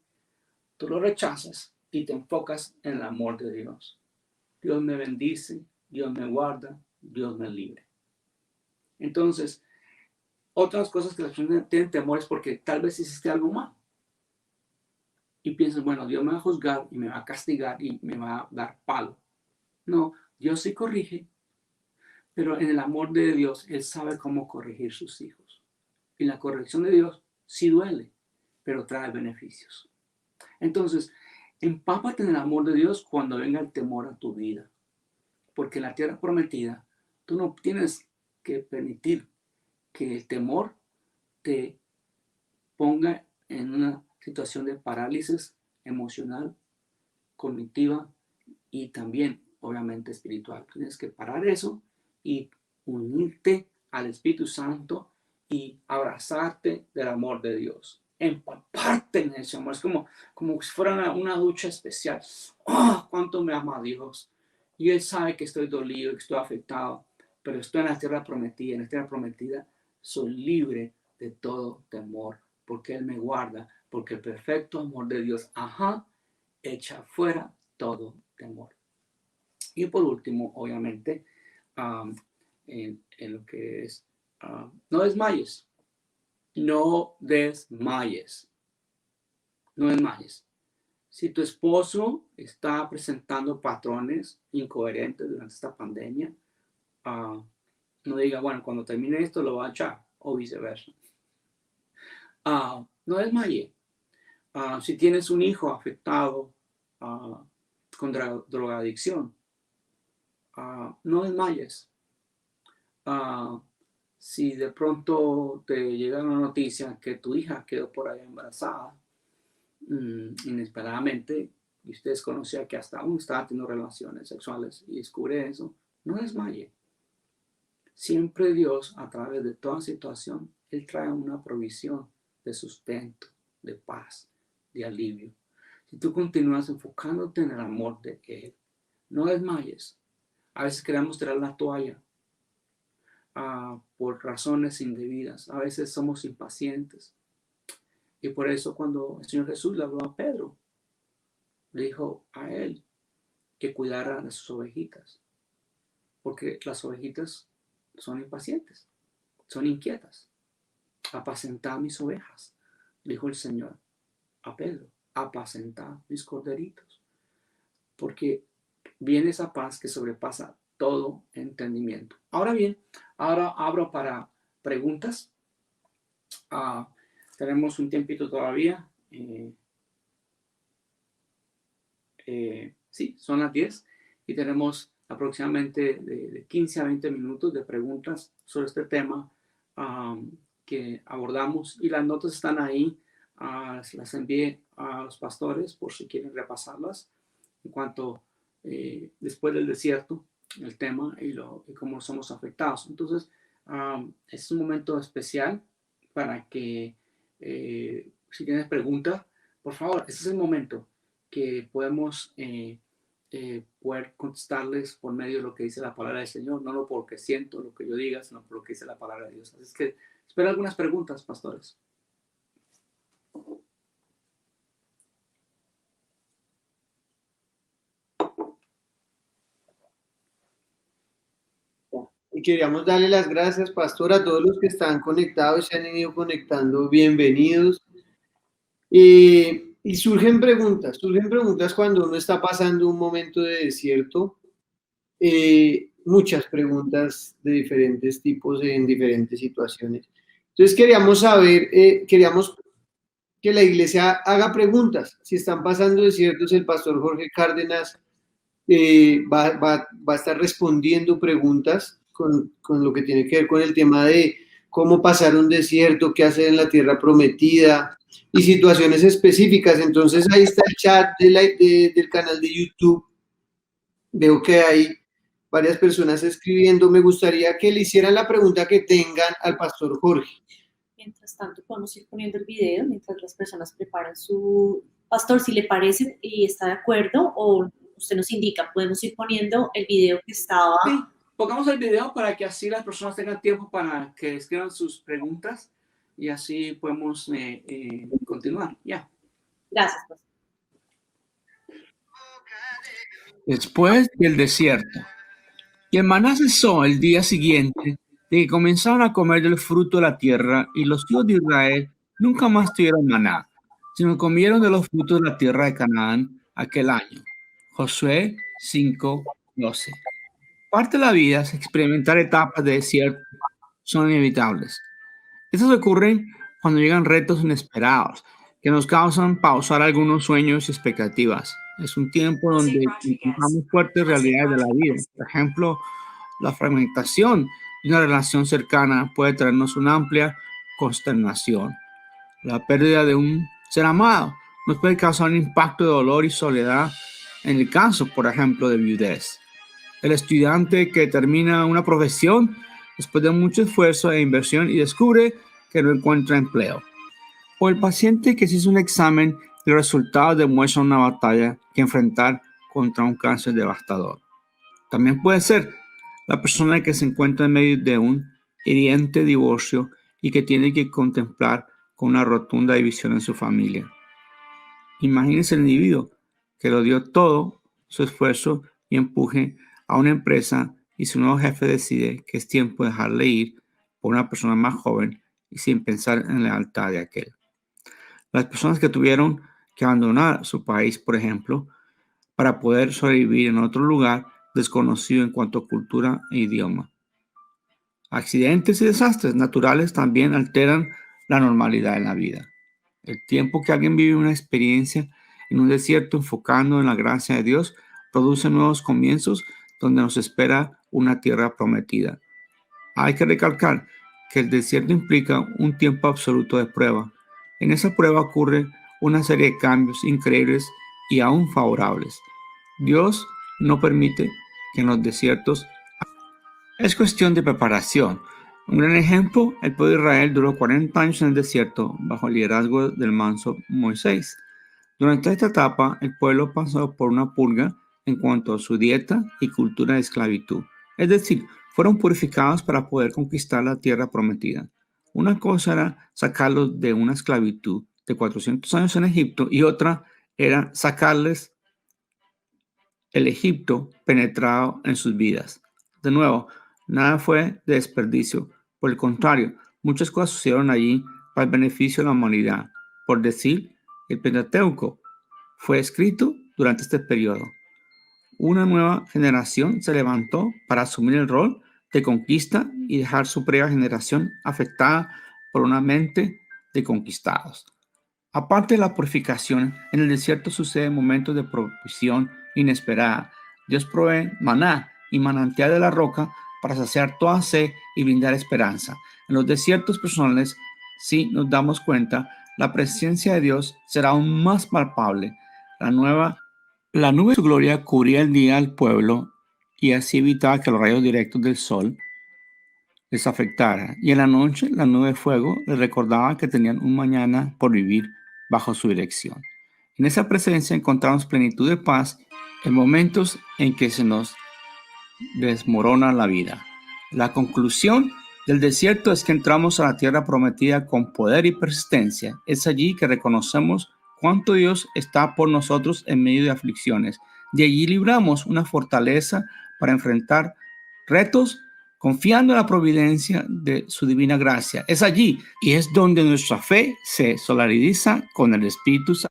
tú lo rechazas y te enfocas en el amor de Dios. Dios me bendice, Dios me guarda, Dios me libre. Entonces, otras cosas que las personas tienen temor es porque tal vez hiciste algo mal. Y piensas, bueno, Dios me va a juzgar y me va a castigar y me va a dar palo. No, Dios sí corrige, pero en el amor de Dios, Él sabe cómo corregir sus hijos. Y la corrección de Dios sí duele, pero trae beneficios. Entonces, empápate en el amor de Dios cuando venga el temor a tu vida. Porque en la tierra prometida, tú no tienes que permitir que el temor te ponga en una situación de parálisis emocional, cognitiva y también, obviamente, espiritual. Tienes que parar eso y unirte al Espíritu Santo y abrazarte del amor de Dios. Empaparte en ese amor. Es como si fuera una ducha especial. ¡Oh, cuánto me ama Dios! Y Él sabe que estoy dolido, que estoy afectado, pero estoy en la tierra prometida. En la tierra prometida soy libre de todo temor, porque Él me guarda, porque el perfecto amor de Dios, echa fuera todo temor. Y por último, obviamente, en lo que es, no desmayes. No desmayes. No desmayes. Si tu esposo está presentando patrones incoherentes durante esta pandemia, no diga, bueno, cuando termine esto lo voy a echar, o viceversa. No desmaye. Si tienes un hijo afectado con drogadicción, no desmayes. Si de pronto te llega una noticia que tu hija quedó por ahí embarazada, inesperadamente, y usted desconocía que hasta aún estaba teniendo relaciones sexuales y descubre eso, no desmaye. Siempre Dios, a través de toda situación, Él trae una provisión de sustento, de paz, de alivio. Si tú continúas enfocándote en el amor de Él, no desmayes. A veces queremos tirar la toalla por razones indebidas. A veces somos impacientes. Y por eso cuando el Señor Jesús le habló a Pedro, le dijo a él que cuidara de sus ovejitas. Porque las ovejitas son impacientes, son inquietas. Apacentad mis ovejas, dijo el Señor a Pedro. Apacentad mis corderitos. porque viene esa paz que sobrepasa todo entendimiento. Ahora bien, ahora abro para preguntas. Tenemos un tiempito todavía. Sí, son las 10 y tenemos aproximadamente de 15 a 20 minutos de preguntas sobre este tema que abordamos, y las notas están ahí. Las envié a los pastores por si quieren repasarlas en cuanto después del desierto, el tema y cómo somos afectados. Entonces, es un momento especial para que si tienes preguntas, por favor, este es el momento que podemos poder contestarles por medio de lo que dice la palabra del Señor, no porque siento lo que yo diga, sino por lo que dice la palabra de Dios. Así es que espero algunas preguntas, pastores. Y queríamos darle las gracias, pastor, a todos los que están conectados, se han ido conectando, bienvenidos. Y surgen preguntas cuando uno está pasando un momento de desierto, muchas preguntas de diferentes tipos en diferentes situaciones. Entonces queríamos saber, queríamos que la iglesia haga preguntas. Si están pasando desiertos, el pastor Jorge Cárdenas va a estar respondiendo preguntas con lo que tiene que ver con el tema de cómo pasar un desierto, qué hacer en la tierra prometida y situaciones específicas. Entonces ahí está el chat del canal de YouTube. Veo que hay varias personas escribiendo. Me gustaría que le hicieran la pregunta que tengan al pastor Jorge. Mientras tanto, podemos ir poniendo el video mientras las personas preparan su... Pastor, si le parece y está de acuerdo, o usted nos indica, podemos ir poniendo el video que estaba... Sí, pongamos el video para que así las personas tengan tiempo para que escriban sus preguntas y así podemos continuar. Ya. Gracias, pastor. Después del desierto. Y el maná cesó el día siguiente de que comenzaron a comer del fruto de la tierra, y los hijos de Israel nunca más tuvieron maná, sino comieron de los frutos de la tierra de Canaán aquel año. Josué 5:12. Parte de la vida es experimentar etapas de desierto, son inevitables. Estas ocurren cuando llegan retos inesperados que nos causan pausar algunos sueños y expectativas. Es un tiempo donde enfrentamos fuertes realidades de la vida. Por ejemplo, la fragmentación de una relación cercana puede traernos una amplia consternación. La pérdida de un ser amado nos puede causar un impacto de dolor y soledad en el caso, por ejemplo, de viudez. El estudiante que termina una profesión después de mucho esfuerzo e inversión y descubre que no encuentra empleo. O el paciente que se hizo un examen y los resultados demuestran una batalla que enfrentar contra un cáncer devastador. También puede ser la persona que se encuentra en medio de un hiriente divorcio y que tiene que contemplar con una rotunda división en su familia. Imagínese el individuo que lo dio todo su esfuerzo y empuje a una empresa y su nuevo jefe decide que es tiempo de dejarle ir por una persona más joven y sin pensar en la lealtad de aquel. Las personas que tuvieron que abandonar su país, por ejemplo, para poder sobrevivir en otro lugar desconocido en cuanto a cultura e idioma. Accidentes y desastres naturales también alteran la normalidad en la vida. El tiempo que alguien vive una experiencia en un desierto enfocando en la gracia de Dios produce nuevos comienzos donde nos espera una tierra prometida. Hay que recalcar que el desierto implica un tiempo absoluto de prueba. En esa prueba ocurre una serie de cambios increíbles y aún favorables. Dios no permite que en los desiertos es cuestión de preparación. Un gran ejemplo, el pueblo de Israel duró 40 años en el desierto bajo el liderazgo del manso Moisés. Durante esta etapa, el pueblo pasó por una purga en cuanto a su dieta y cultura de esclavitud. Es decir, fueron purificados para poder conquistar la tierra prometida. Una cosa era sacarlos de una esclavitud de 400 años en Egipto y otra era sacarles el Egipto penetrado en sus vidas. De nuevo, nada fue de desperdicio. Por el contrario, muchas cosas sucedieron allí para el beneficio de la humanidad. Por decir, el Pentateuco fue escrito durante este periodo. una nueva generación se levantó para asumir el rol de conquista y dejar su previa generación afectada por una mente de conquistados. Aparte de la purificación, en el desierto suceden momentos de provisión inesperada. Dios provee maná y manantial de la roca para saciar toda sed y brindar esperanza. En los desiertos personales, si nos damos cuenta, la presencia de Dios será aún más palpable. La nube de su gloria cubría el día al pueblo y así evitaba que los rayos directos del sol les afectara. Y en la noche, la nube de fuego les recordaba que tenían un mañana por vivir bajo su dirección. En esa presencia encontramos plenitud de paz en momentos en que se nos desmorona la vida. La conclusión del desierto es que entramos a la tierra prometida con poder y persistencia. Es allí que reconocemos cuánto Dios está por nosotros en medio de aflicciones. De allí libramos una fortaleza para enfrentar retos confiando en la providencia de su divina gracia. Es allí y es donde nuestra fe se solidariza con el Espíritu Santo.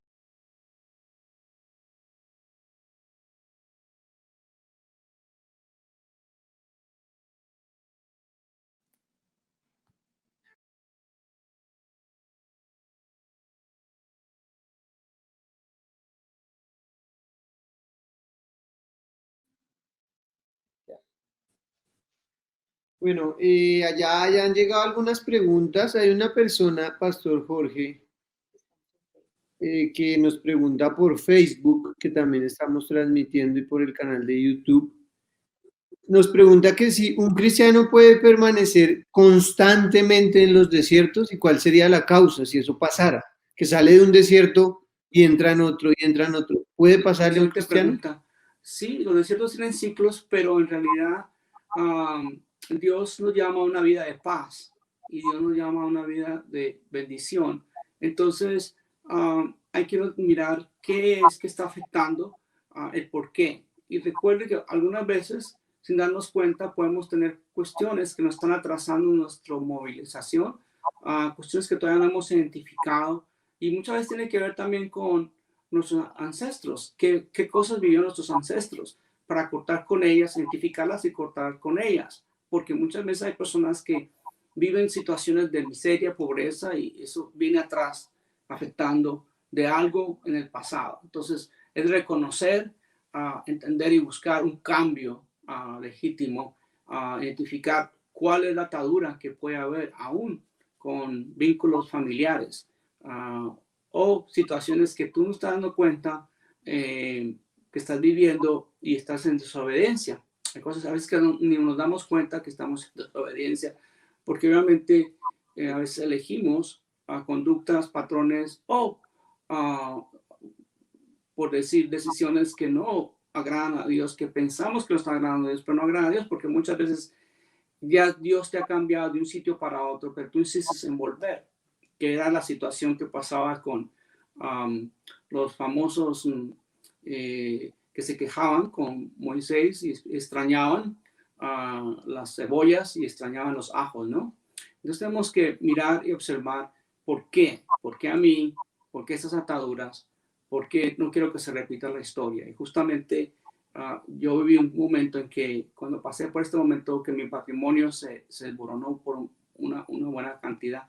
Bueno, allá ya han llegado algunas preguntas. Hay una persona, Pastor Jorge, que nos pregunta por Facebook, que también estamos transmitiendo, y por el canal de YouTube. Nos pregunta que si un cristiano puede permanecer constantemente en los desiertos y cuál sería la causa si eso pasara, que sale de un desierto y entra en otro y entra en otro. ¿Puede pasarle a un cristiano? Pregunta. Sí, los desiertos tienen ciclos, pero en realidad Dios nos llama a una vida de paz y Dios nos llama a una vida de bendición. Entonces, hay que mirar qué es que está afectando, el por qué. Y recuerde que algunas veces, sin darnos cuenta, podemos tener cuestiones que nos están atrasando nuestra movilización, cuestiones que todavía no hemos identificado, y muchas veces tiene que ver también con nuestros ancestros, qué cosas vivieron nuestros ancestros, para cortar con ellas, identificarlas y cortar con ellas, porque muchas veces hay personas que viven situaciones de miseria, pobreza, y eso viene atrás, afectando de algo en el pasado. Entonces, es reconocer, entender y buscar un cambio legítimo, identificar cuál es la atadura que puede haber aún con vínculos familiares, o situaciones que tú no estás dando cuenta, que estás viviendo y estás en desobediencia. Hay cosas a veces que ni nos damos cuenta que estamos en desobediencia, porque obviamente a veces elegimos conductas, patrones o, por decir, decisiones que no agradan a Dios, que pensamos que lo están agradando a Dios, pero no agradan a Dios, porque muchas veces ya Dios te ha cambiado de un sitio para otro, pero tú insistes en volver, que era la situación que pasaba con los famosos que se quejaban con Moisés y extrañaban las cebollas y extrañaban los ajos, ¿no? Entonces tenemos que mirar y observar por qué a mí, por qué estas ataduras, por qué no quiero que se repita la historia. Y justamente yo viví un momento en que cuando pasé por este momento que mi patrimonio se desboronó por una buena cantidad,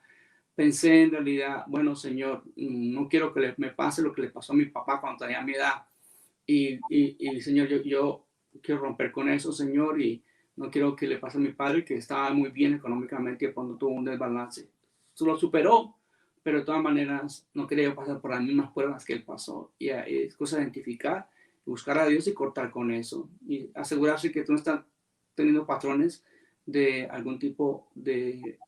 pensé en realidad, bueno, Señor, no quiero que me pase lo que le pasó a mi papá cuando tenía mi edad. Y Señor, yo quiero romper con eso, Señor, y no quiero que le pase a mi padre, que estaba muy bien económicamente, y cuando tuvo un desbalance. Eso lo superó, pero de todas maneras no quería pasar por las mismas pruebas que él pasó. Y es cosa de identificar, buscar a Dios y cortar con eso. Y asegurarse que tú no estás teniendo patrones de algún tipo de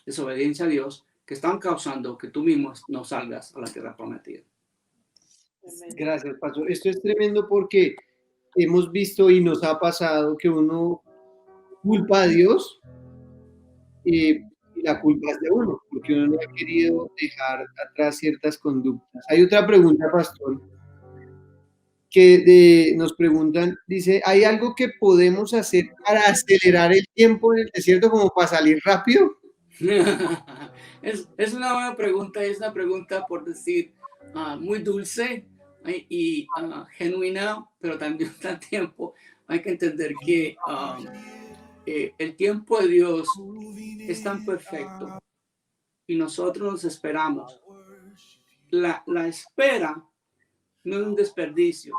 desobediencia a Dios que están causando que tú mismo no salgas a la tierra prometida. Gracias, Pastor. Esto es tremendo porque hemos visto y nos ha pasado que uno culpa a Dios y la culpa es de uno, porque uno no ha querido dejar atrás ciertas conductas. Hay otra pregunta, Pastor, que nos preguntan, dice, ¿hay algo que podemos hacer para acelerar el tiempo en el desierto como para salir rápido? Es una buena pregunta, es una pregunta por decir muy dulce, genuina, pero también al tiempo hay que entender que el tiempo de Dios es tan perfecto y nosotros nos esperamos. La espera no es un desperdicio.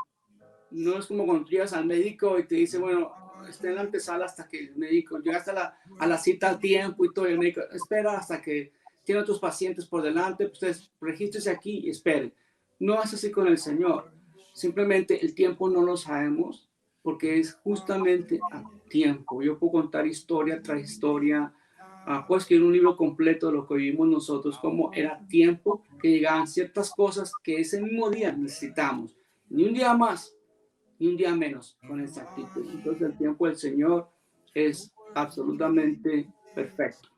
No es como cuando llegas al médico y te dice, bueno, está en la antesala hasta que el médico, llegaste a la cita a tiempo y todo, y el médico espera hasta que tiene otros pacientes por delante, pues ustedes regístrese aquí y esperen. No es así con el Señor. Simplemente el tiempo no lo sabemos porque es justamente a tiempo. Yo puedo contar historia tras historia, puedo escribir un libro completo de lo que vivimos nosotros, como era tiempo que llegaban ciertas cosas que ese mismo día necesitamos. Ni un día más, ni un día menos con exactitud. Entonces el tiempo del Señor es absolutamente perfecto.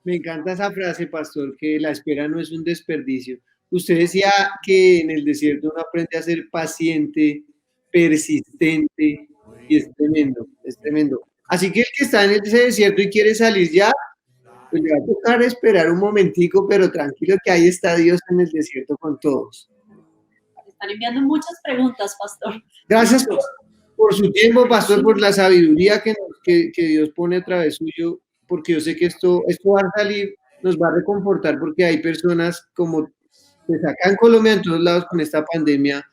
Me encanta esa frase, pastor, que la espera no es un desperdicio. Usted decía que en el desierto uno aprende a ser paciente, persistente, y es tremendo, es tremendo. Así que el que está en ese desierto y quiere salir ya, pues le va a tocar esperar un momentico, pero tranquilo que ahí está Dios en el desierto con todos. Están enviando muchas preguntas, pastor. Gracias por su tiempo, pastor, por la sabiduría que Dios pone a través suyo, porque yo sé que esto va a salir, nos va a reconfortar, porque hay personas como pues acá en Colombia, en todos lados con esta pandemia,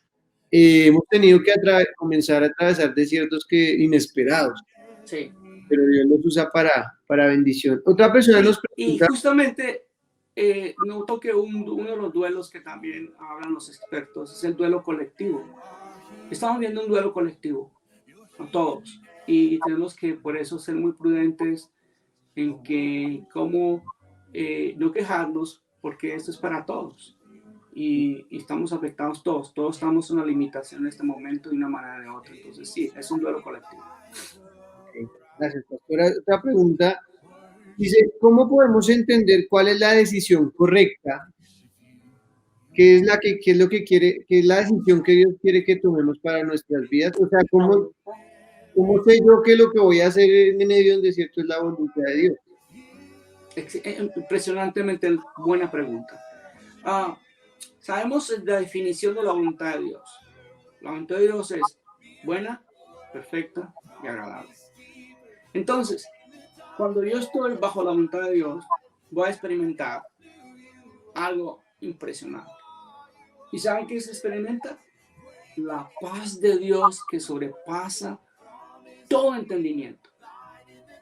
hemos tenido que comenzar a atravesar desiertos inesperados. Sí. Pero Dios los usa para bendición. Otra persona nos pregunta. Y justamente noto que uno de los duelos que también hablan los expertos es el duelo colectivo. Estamos viendo un duelo colectivo a todos y tenemos que por eso ser muy prudentes en que cómo no quejarnos, porque esto es para todos y estamos afectados todos estamos en una limitación en este momento de una manera o de otra. Entonces sí, es un duelo colectivo. Okay. Gracias, pastora. Otra pregunta dice, ¿cómo podemos entender cuál es la decisión correcta? ¿Qué es lo que quiere, qué es la decisión que Dios quiere que tomemos para nuestras vidas? O sea, ¿cómo sé yo que lo que voy a hacer en medio del desierto es la voluntad de Dios? Impresionantemente buena pregunta. Sabemos la definición de la voluntad de Dios. La voluntad de Dios es buena, perfecta y agradable. Entonces, cuando yo estoy bajo la voluntad de Dios, voy a experimentar algo impresionante. ¿Y saben qué se experimenta? La paz de Dios que sobrepasa todo entendimiento.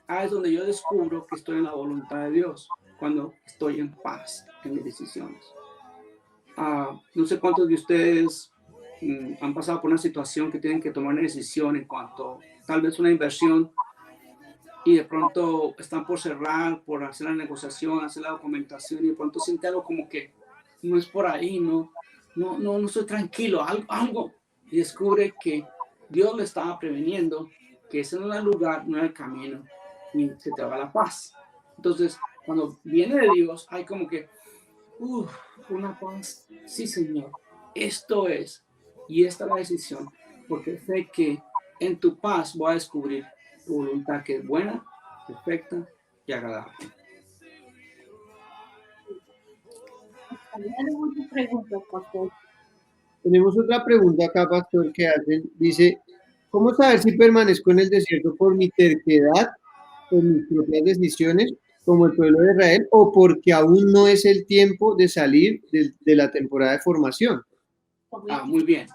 Es donde yo descubro que estoy en la voluntad de Dios, cuando estoy en paz en mis decisiones. No sé cuántos de ustedes han pasado por una situación que tienen que tomar una decisión en cuanto tal vez una inversión y de pronto están por cerrar, por hacer la negociación, hacer la documentación y de pronto siente algo como que no es por ahí, no estoy tranquilo, algo, y descubre que Dios le estaba preveniendo que ese no es el lugar, no es el camino, ni se te va la paz. Entonces, cuando viene de Dios, hay como que, una paz, sí Señor, esto es, y esta es la decisión, porque sé que en tu paz voy a descubrir tu voluntad que es buena, perfecta y agradable. Tenemos otra pregunta acá, pastor, que hacen. Dice, ¿cómo saber si permanezco en el desierto por mi terquedad, por mis propias decisiones, como el pueblo de Israel, o porque aún no es el tiempo de salir de la temporada de formación? Muy bien.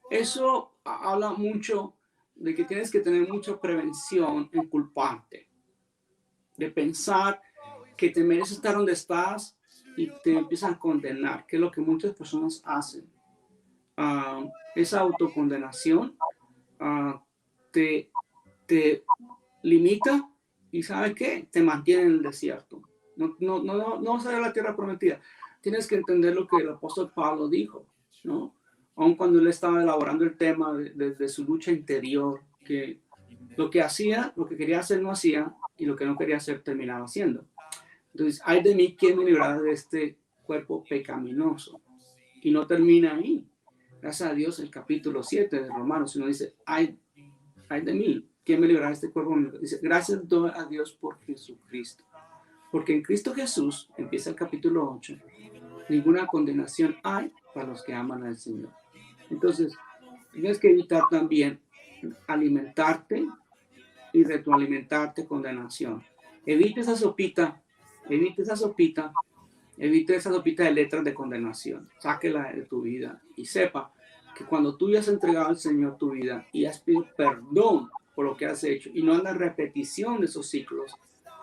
Eso habla mucho de que tienes que tener mucha prevención en culparte, de pensar que te mereces estar donde estás y te empiezan a condenar, que es lo que muchas personas hacen. Esa autocondenación te limita y ¿sabe qué? Te mantiene en el desierto. No sale a la tierra prometida. Tienes que entender lo que el apóstol Pablo dijo, ¿no? Aun cuando él estaba elaborando el tema de su lucha interior, que lo que hacía, lo que quería hacer no hacía, y lo que no quería hacer terminaba haciendo. Entonces, ay de mí, ¿quién me librará de este cuerpo pecaminoso? Y no termina ahí. Gracias a Dios, el capítulo 7 de Romanos, sino dice, ay de mí, ¿quién me librará de este cuerpo? Dice, gracias a Dios por Jesucristo. Porque en Cristo Jesús, empieza el capítulo 8, ninguna condenación hay para los que aman al Señor. Entonces, tienes que evitar también alimentarte y retroalimentarte condenación. Evita esa sopita de letras de condenación. Sáquela de tu vida y sepa que cuando tú ya has entregado al Señor tu vida y has pedido perdón por lo que has hecho y no anda repetición de esos ciclos,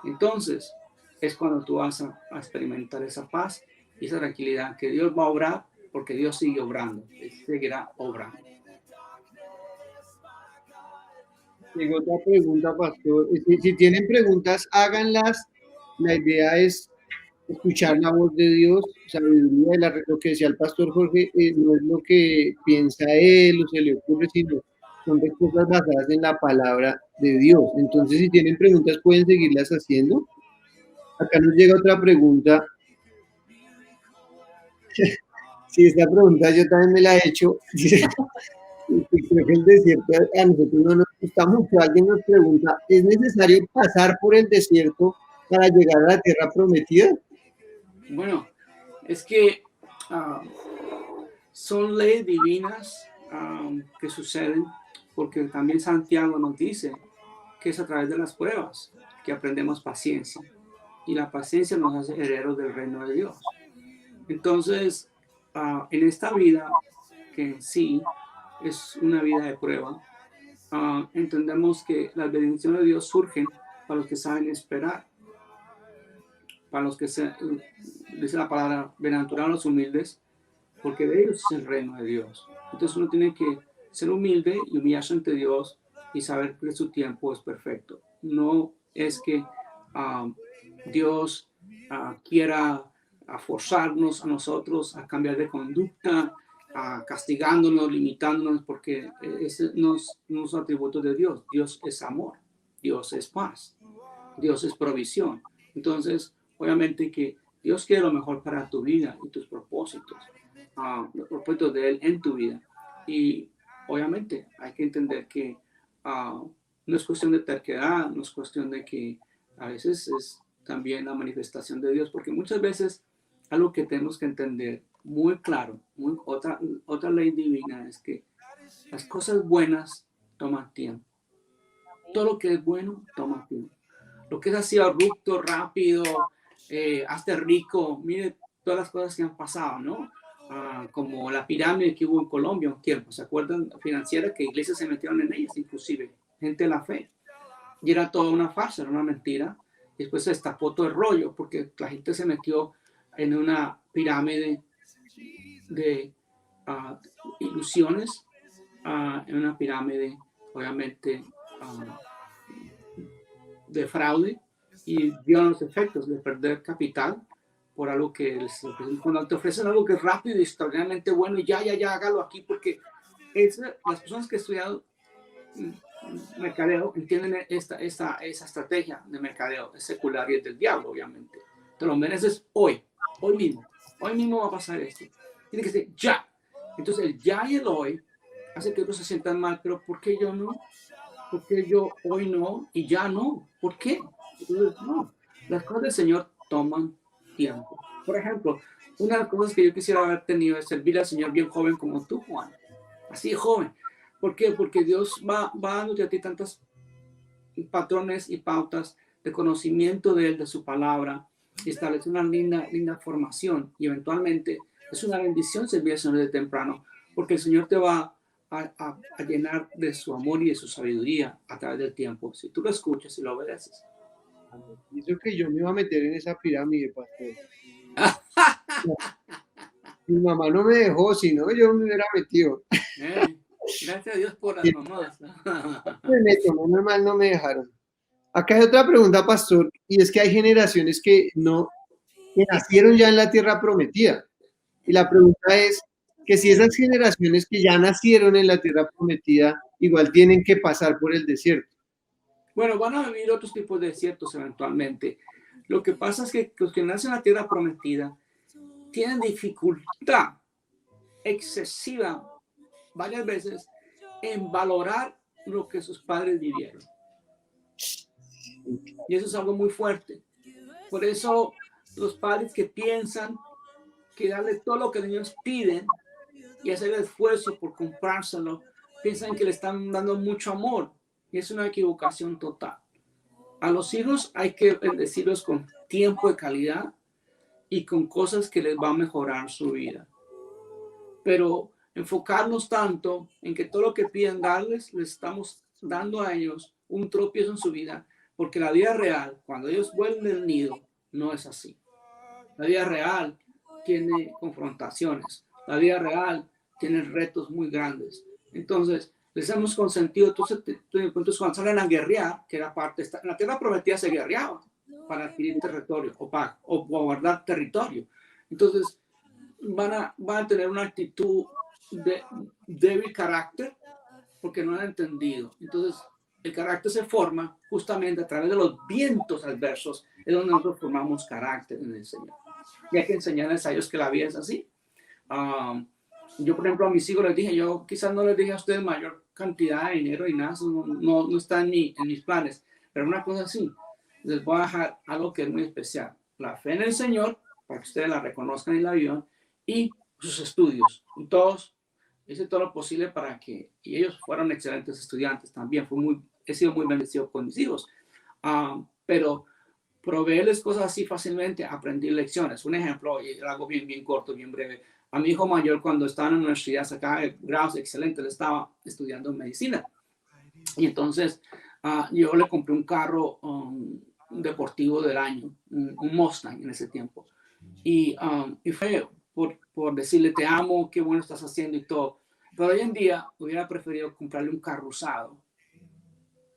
entonces es cuando tú vas a experimentar esa paz y esa tranquilidad que Dios va a obrar, porque Dios sigue obrando, Él seguirá obrando. Tengo otra pregunta, pastor. Si tienen preguntas, háganlas. La idea es escuchar la voz de Dios, sabiduría, lo que decía el pastor Jorge, no es lo que piensa él o se le ocurre, sino son de cosas basadas en la palabra de Dios. Entonces, si tienen preguntas, pueden seguirlas haciendo. Acá nos llega otra pregunta. Sí, esta pregunta yo también me la he hecho. Creo que el desierto a nosotros no nos gusta mucho. Alguien nos pregunta, ¿es necesario pasar por el desierto para llegar a la tierra prometida? Bueno, es que son leyes divinas que suceden, porque también Santiago nos dice que es a través de las pruebas que aprendemos paciencia, y la paciencia nos hace herederos del reino de Dios. Entonces, en esta vida, que en sí es una vida de prueba, entendemos que las bendiciones de Dios surgen para los que saben esperar, para los que dice la palabra, bienaventurados los humildes, porque de ellos es el reino de Dios. Entonces uno tiene que ser humilde y humillarse ante Dios y saber que su tiempo es perfecto. No es que Dios quiera forzarnos a nosotros a cambiar de conducta, castigándonos, limitándonos, porque ese no es atributo de Dios. Dios es amor, Dios es paz, Dios es provisión. Entonces, obviamente que Dios quiere lo mejor para tu vida y tus propósitos, los propósitos de Él en tu vida. Y obviamente hay que entender que no es cuestión de terquedad, no es cuestión de que a veces es también la manifestación de Dios, porque muchas veces algo que tenemos que entender muy claro, otra ley divina es que las cosas buenas toman tiempo. Todo lo que es bueno toma tiempo. Lo que es así abrupto, rápido, hazte rico, mire todas las cosas que han pasado, ¿no? Como la pirámide que hubo en Colombia un tiempo, ¿se acuerdan? Financiera, que iglesias se metieron en ellas, inclusive gente de la fe. Y era toda una farsa, era una mentira. Y después se destapó todo el rollo, porque la gente se metió en una pirámide de ilusiones, en una pirámide, obviamente, de fraude, y vieron los efectos de perder capital por algo que cuando te ofrecen algo que es rápido y extraordinariamente bueno, y ya, hágalo aquí, porque las personas que estudian mercadeo entienden esa estrategia de mercadeo, es secular y es del diablo, obviamente. Te lo mereces hoy mismo va a pasar esto. Tiene que ser ya. Entonces el ya y el hoy hace que otros se sientan mal, pero ¿por qué yo no? ¿Por qué yo hoy no y ya no? ¿Por qué? Entonces, no. Las cosas del Señor toman tiempo. Por ejemplo, una de las cosas que yo quisiera haber tenido es servir al Señor bien joven como tú, Juan. Así joven. ¿Por qué? Porque Dios va dándote a ti tantos patrones y pautas de conocimiento de Él, de su palabra, y establece una linda formación. Y eventualmente es una bendición servir al Señor de temprano, porque el Señor te va a llenar de su amor y de su sabiduría a través del tiempo, si tú lo escuchas y lo obedeces. Eso que yo me iba a meter en esa pirámide, pastor. Mi mamá no me dejó, si no yo me hubiera metido. Gracias a Dios por las mamadas. Menos mal no me dejaron. Acá hay otra pregunta, pastor, y es que hay generaciones que nacieron ya en la tierra prometida. Y la pregunta es que si esas generaciones que ya nacieron en la tierra prometida, igual tienen que pasar por el desierto. Bueno, van a vivir otros tipos de desiertos eventualmente. Lo que pasa es que los que nacen en la tierra prometida tienen dificultad excesiva varias veces en valorar lo que sus padres vivieron. Y eso es algo muy fuerte. Por eso los padres que piensan que darle todo lo que ellos piden y hacer el esfuerzo por comprárselo, piensan que le están dando mucho amor y es una equivocación total. A los hijos hay que bendecirlos con tiempo de calidad y con cosas que les va a mejorar su vida. Pero enfocarnos tanto en que todo lo que piden darles, les estamos dando a ellos un tropiezo en su vida, porque la vida real, cuando ellos vuelven del nido, no es así. La vida real tiene confrontaciones, la vida real tiene retos muy grandes. Entonces, les hemos consentido, entonces cuando salen a guerrear, que era parte, en la tierra prometida se guerreaba para adquirir territorio o guardar territorio. Entonces, van a tener una actitud de débil carácter porque no han entendido. Entonces, el carácter se forma justamente a través de los vientos adversos, es donde nosotros formamos carácter en el Señor. Y hay que enseñarles a ellos que la vida es así. Yo, por ejemplo, a mis hijos les dije, yo quizás no les dije a ustedes mayor cantidad de dinero y nada, no está en mis planes, pero una cosa así, les voy a dejar algo que es muy especial. La fe en el Señor, para que ustedes la reconozcan y la vivan, y sus estudios. Y todos, hice todo lo posible para que, y ellos fueron excelentes estudiantes también, he sido muy bendecido con mis hijos. Pero proveerles cosas así fácilmente, aprendí lecciones. Un ejemplo, y algo bien corto, bien breve. A mi hijo mayor, cuando estaba en la universidad, sacaba grados excelentes, le estaba estudiando medicina. Y entonces yo le compré un carro deportivo del año, un Mustang en ese tiempo. Y fue por decirle, te amo, qué bueno estás haciendo y todo. Pero hoy en día hubiera preferido comprarle un carro usado,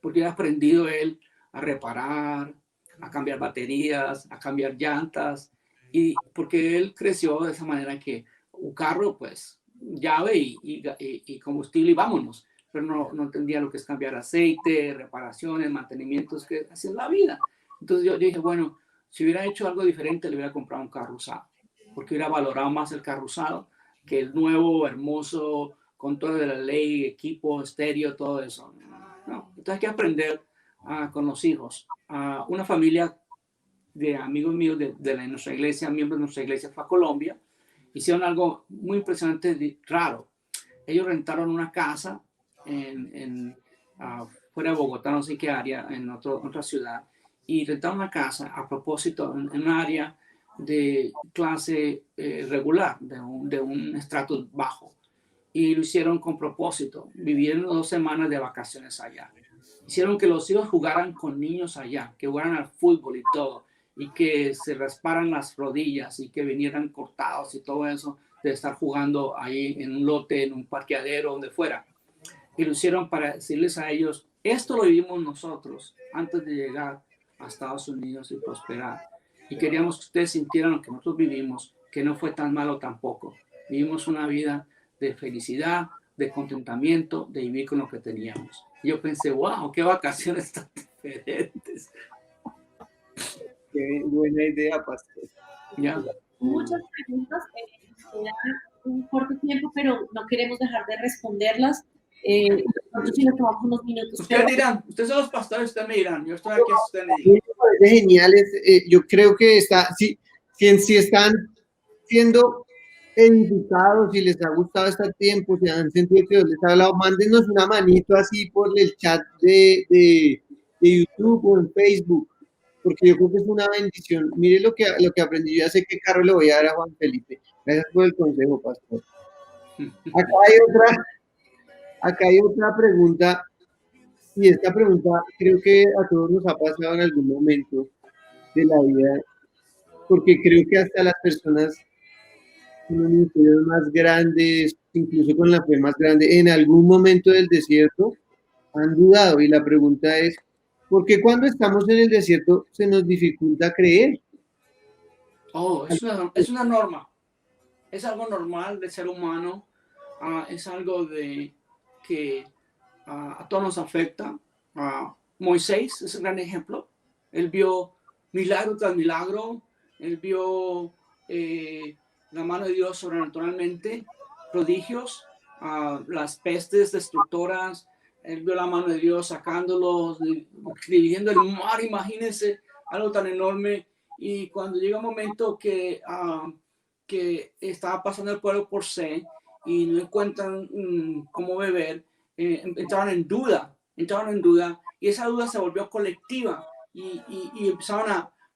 porque hubiera aprendido él a reparar, a cambiar baterías, a cambiar llantas, y porque él creció de esa manera que un carro, pues, llave y combustible y vámonos, pero no entendía lo que es cambiar aceite, reparaciones, mantenimientos, que así es la vida. Entonces yo dije, bueno, si hubiera hecho algo diferente, le hubiera comprado un carro usado, porque hubiera valorado más el carro usado que el nuevo, hermoso, con todo de la ley, equipo, estéreo, todo eso. No. Entonces hay que aprender con los hijos. Una familia de amigos míos de nuestra iglesia, miembros de nuestra iglesia, fue a Colombia. Hicieron algo muy impresionante, raro. Ellos rentaron una casa fuera de Bogotá, no sé qué área, en otra ciudad, y rentaron una casa a propósito en un área de clase regular, de un estrato bajo. Y lo hicieron con propósito. Vivieron 2 semanas de vacaciones allá. Hicieron que los hijos jugaran con niños allá, que jugaran al fútbol y todo, y que se rasparan las rodillas y que vinieran cortados y todo eso de estar jugando ahí en un lote, en un parqueadero, donde fuera. Y lo hicieron para decirles a ellos, esto lo vivimos nosotros antes de llegar a Estados Unidos y prosperar. Y queríamos que ustedes sintieran lo que nosotros vivimos, que no fue tan malo tampoco. Vivimos una vida de felicidad, de contentamiento, de vivir con lo que teníamos. Y yo pensé, wow, qué vacaciones tan diferentes. Qué buena idea, pastor. Ya. Muchas preguntas, un corto tiempo, pero no queremos dejar de responderlas. Nosotros sí nos tomamos unos minutos. Ustedes dirán, ustedes son los pastores, ustedes me dirán, yo estoy aquí, ustedes me dirán. Me parece genial, yo creo que si están siendo edificados, si les ha gustado este tiempo, si han sentido que Dios les ha hablado, mándenos una manito así por el chat de YouTube o en Facebook, porque yo creo que es una bendición. Mire lo que aprendí, yo ya sé qué carro le voy a dar a Juan Felipe. Gracias por el consejo, pastor. Acá hay otra pregunta, y esta pregunta creo que a todos nos ha pasado en algún momento de la vida, porque creo que hasta las personas con los ministerios más grandes, incluso con la fe más grande, en algún momento del desierto han dudado. Y la pregunta es, ¿por qué cuando estamos en el desierto se nos dificulta creer? Oh, es una norma. Es algo normal del ser humano. Es algo que a todos nos afecta. Moisés es un gran ejemplo. Él vio milagro tras milagro. Él vio la mano de Dios sobrenaturalmente, prodigios, las pestes destructoras. Él vio la mano de Dios sacándolos, dividiendo el mar, imagínense, algo tan enorme. Y cuando llega un momento que estaba pasando el pueblo por sed y no encuentran cómo beber, entraron en duda, y esa duda se volvió colectiva y empezaron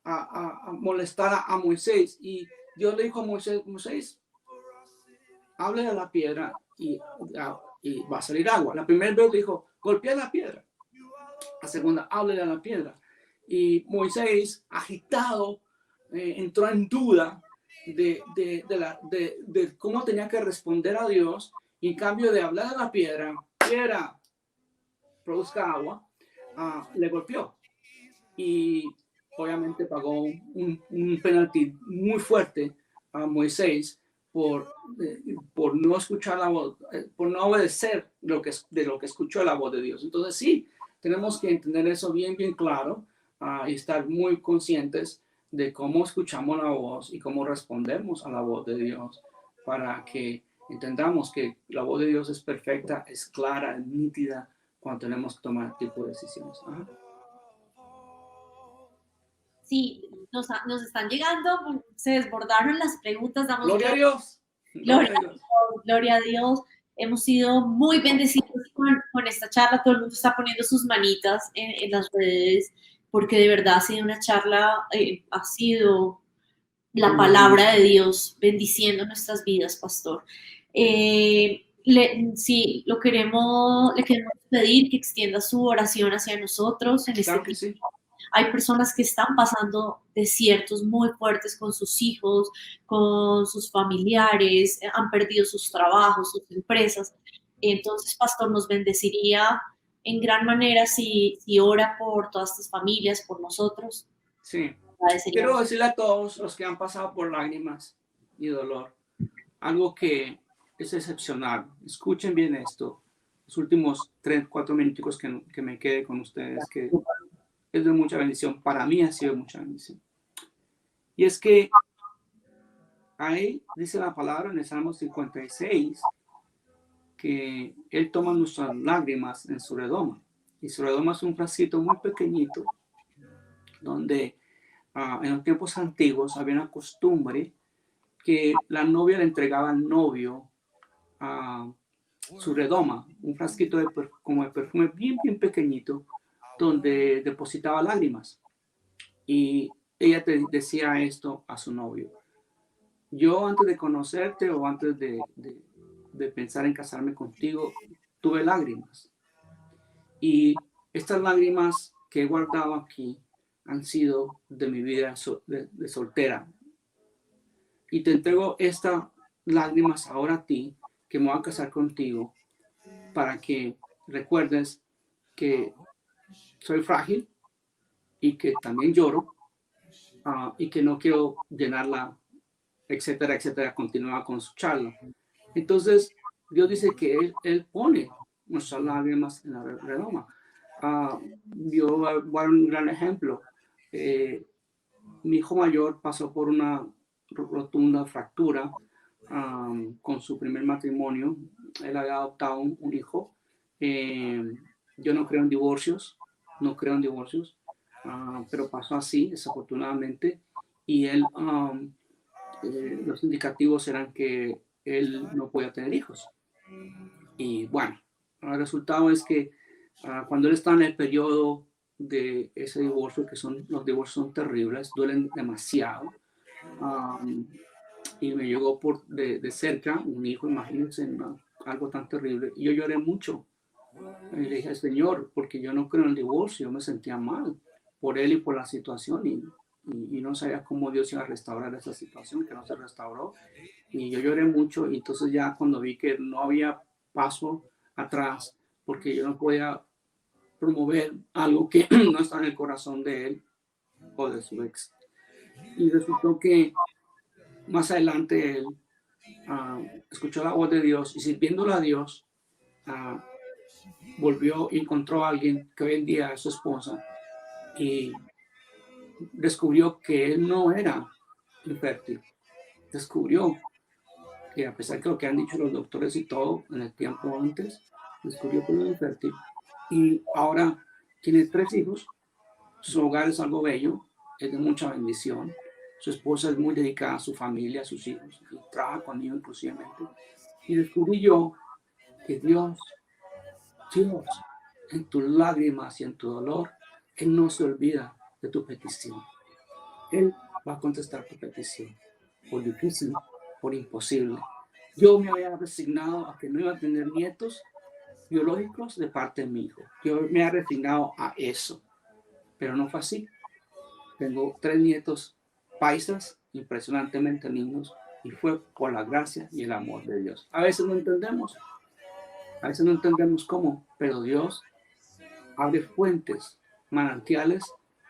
a molestar a Moisés. Y Dios le dijo a Moisés, hable a la piedra y va a salir agua. La primera vez le dijo, golpea la piedra. La segunda, hable a la piedra. Y Moisés, agitado, entró en duda de cómo tenía que responder a Dios, y en cambio de hablar a la piedra, produzca agua, le golpeó. Y obviamente pagó un penalti muy fuerte a Moisés por no escuchar la voz, por no obedecer de lo que escuchó la voz de Dios. Entonces sí, tenemos que entender eso bien claro, y estar muy conscientes de cómo escuchamos la voz y cómo respondemos a la voz de Dios, para que entendamos que la voz de Dios es perfecta, es clara, es nítida cuando tenemos que tomar tipo de decisiones. Ajá. Sí, nos están llegando, se desbordaron las preguntas. Damos Gloria a Dios. Gloria a Dios. Hemos sido muy bendecidos con esta charla. Todo el mundo está poniendo sus manitas en las redes, porque de verdad ha sido una charla, ha sido la palabra de Dios bendiciendo nuestras vidas, pastor. Sí, le queremos pedir que extienda su oración hacia nosotros en Claro este que sí. Hay personas que están pasando desiertos muy fuertes con sus hijos, con sus familiares, han perdido sus trabajos, sus empresas. Entonces, pastor, nos bendeciría en gran manera si ora por todas estas familias, por nosotros. Sí. Quiero decirle a todos los que han pasado por lágrimas y dolor algo que es excepcional. Escuchen bien esto. Los últimos 3-4 minutos que me quede con ustedes, que es de mucha bendición. Para mí ha sido mucha bendición. Y es que ahí dice la palabra en el Salmo 56 que Él toma nuestras lágrimas en su redoma. Y su redoma es un frasquito muy pequeñito donde en los tiempos antiguos había una costumbre que la novia le entregaba al novio su redoma, un frasquito como de perfume bien pequeñito, donde depositaba lágrimas. Y ella te decía esto a su novio: yo antes de conocerte o antes de pensar en casarme contigo, tuve lágrimas. Y estas lágrimas que he guardado aquí han sido de mi vida de soltera. Y te entrego estas lágrimas ahora a ti, que me voy a casar contigo, para que recuerdes que soy frágil y que también lloro, y que no quiero llenarla, etcétera, continuaba con su charla. Entonces, Dios dice que Él pone nuestras lágrimas en la redoma. Yo voy a dar un gran ejemplo. Mi hijo mayor pasó por una rotunda fractura con su primer matrimonio. Él había adoptado un hijo. Yo no creo en divorcios, pero pasó así, desafortunadamente. Y él, los indicativos eran que él no podía tener hijos. Y bueno, el resultado es que cuando él está en el periodo de ese divorcio, los divorcios son terribles, duelen demasiado, y me llegó de cerca un hijo, imagínense, algo tan terrible, y yo lloré mucho. Y le dije: Señor, porque yo no creo en el divorcio, yo me sentía mal por él y por la situación, y no sabía cómo Dios iba a restaurar esa situación, que no se restauró. Y yo lloré mucho, y entonces ya cuando vi que no había paso atrás, porque yo no podía promover algo que no está en el corazón de él o de su ex. Y resultó que más adelante él escuchó la voz de Dios, y sirviéndole a Dios, volvió y encontró a alguien que hoy en día es su esposa, y descubrió que él no era infértil. Descubrió que, a pesar de lo que han dicho los doctores y todo en el tiempo antes, descubrió que no era infértil. Y ahora tiene 3 hijos. Su hogar es algo bello, es de mucha bendición. Su esposa es muy dedicada a su familia, a sus hijos, y trabaja conmigo inclusivamente. Y descubrí yo que Dios, en tus lágrimas y en tu dolor, Él no se olvida de tu petición. Él va a contestar tu petición, por difícil, por imposible. Yo me había resignado a que no iba a tener nietos biológicos de parte de mi hijo. Yo me había resignado a eso, pero no fue así. Tengo 3 nietos paisas, impresionantemente lindos, y fue por la gracia y el amor de Dios. A veces no entendemos cómo, pero Dios abre fuentes, manantiales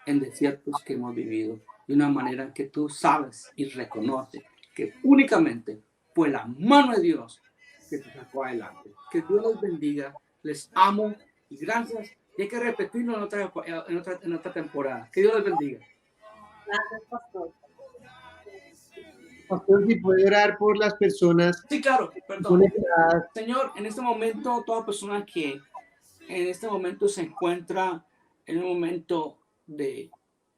en desiertos que hemos vivido, de una manera que tú sabes y reconoces que únicamente fue la mano de Dios que te sacó adelante. Que Dios los bendiga, les amo y gracias. Y hay que repetirlo en otra temporada. Que Dios les bendiga. Gracias, pastor. Pastor, si puede orar por las personas. Sí, claro, perdón. Señor, en este momento, toda persona que en este momento se encuentra en un momento de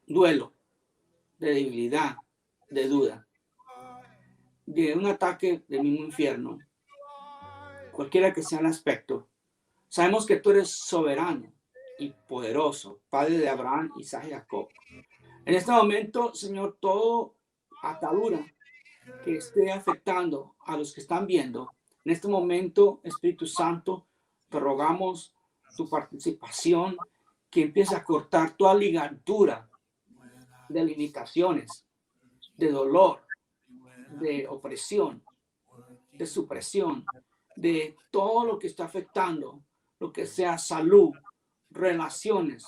duelo, de debilidad, de duda, de un ataque del mismo infierno, cualquiera que sea el aspecto, sabemos que tú eres soberano y poderoso, Padre de Abraham, Isaac y Jacob. En este momento, Señor, todo atadura que esté afectando a los que están viendo, en este momento, Espíritu Santo, te rogamos tu participación, que empiece a cortar toda ligadura de limitaciones, de dolor, de opresión, de supresión, de todo lo que está afectando, lo que sea salud, relaciones,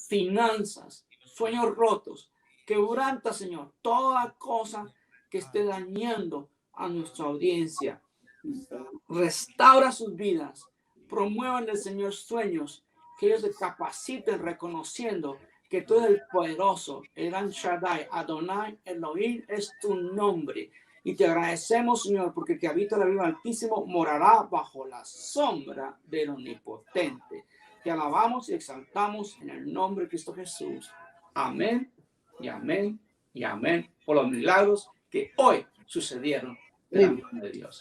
finanzas, sueños rotos. Quebranta, Señor, toda cosa que esté dañando a nuestra audiencia. Restaura sus vidas. Promuevan el Señor sueños, que ellos se capaciten reconociendo que tú eres el poderoso, el Shaddai, Adonai, Elohim es tu nombre. Y te agradecemos, Señor, porque que habita el Altísimo morará bajo la sombra del Omnipotente. Te alabamos y exaltamos en el nombre de Cristo Jesús. Amén y amén y amén por los milagros que hoy sucedieron de la mano de Dios.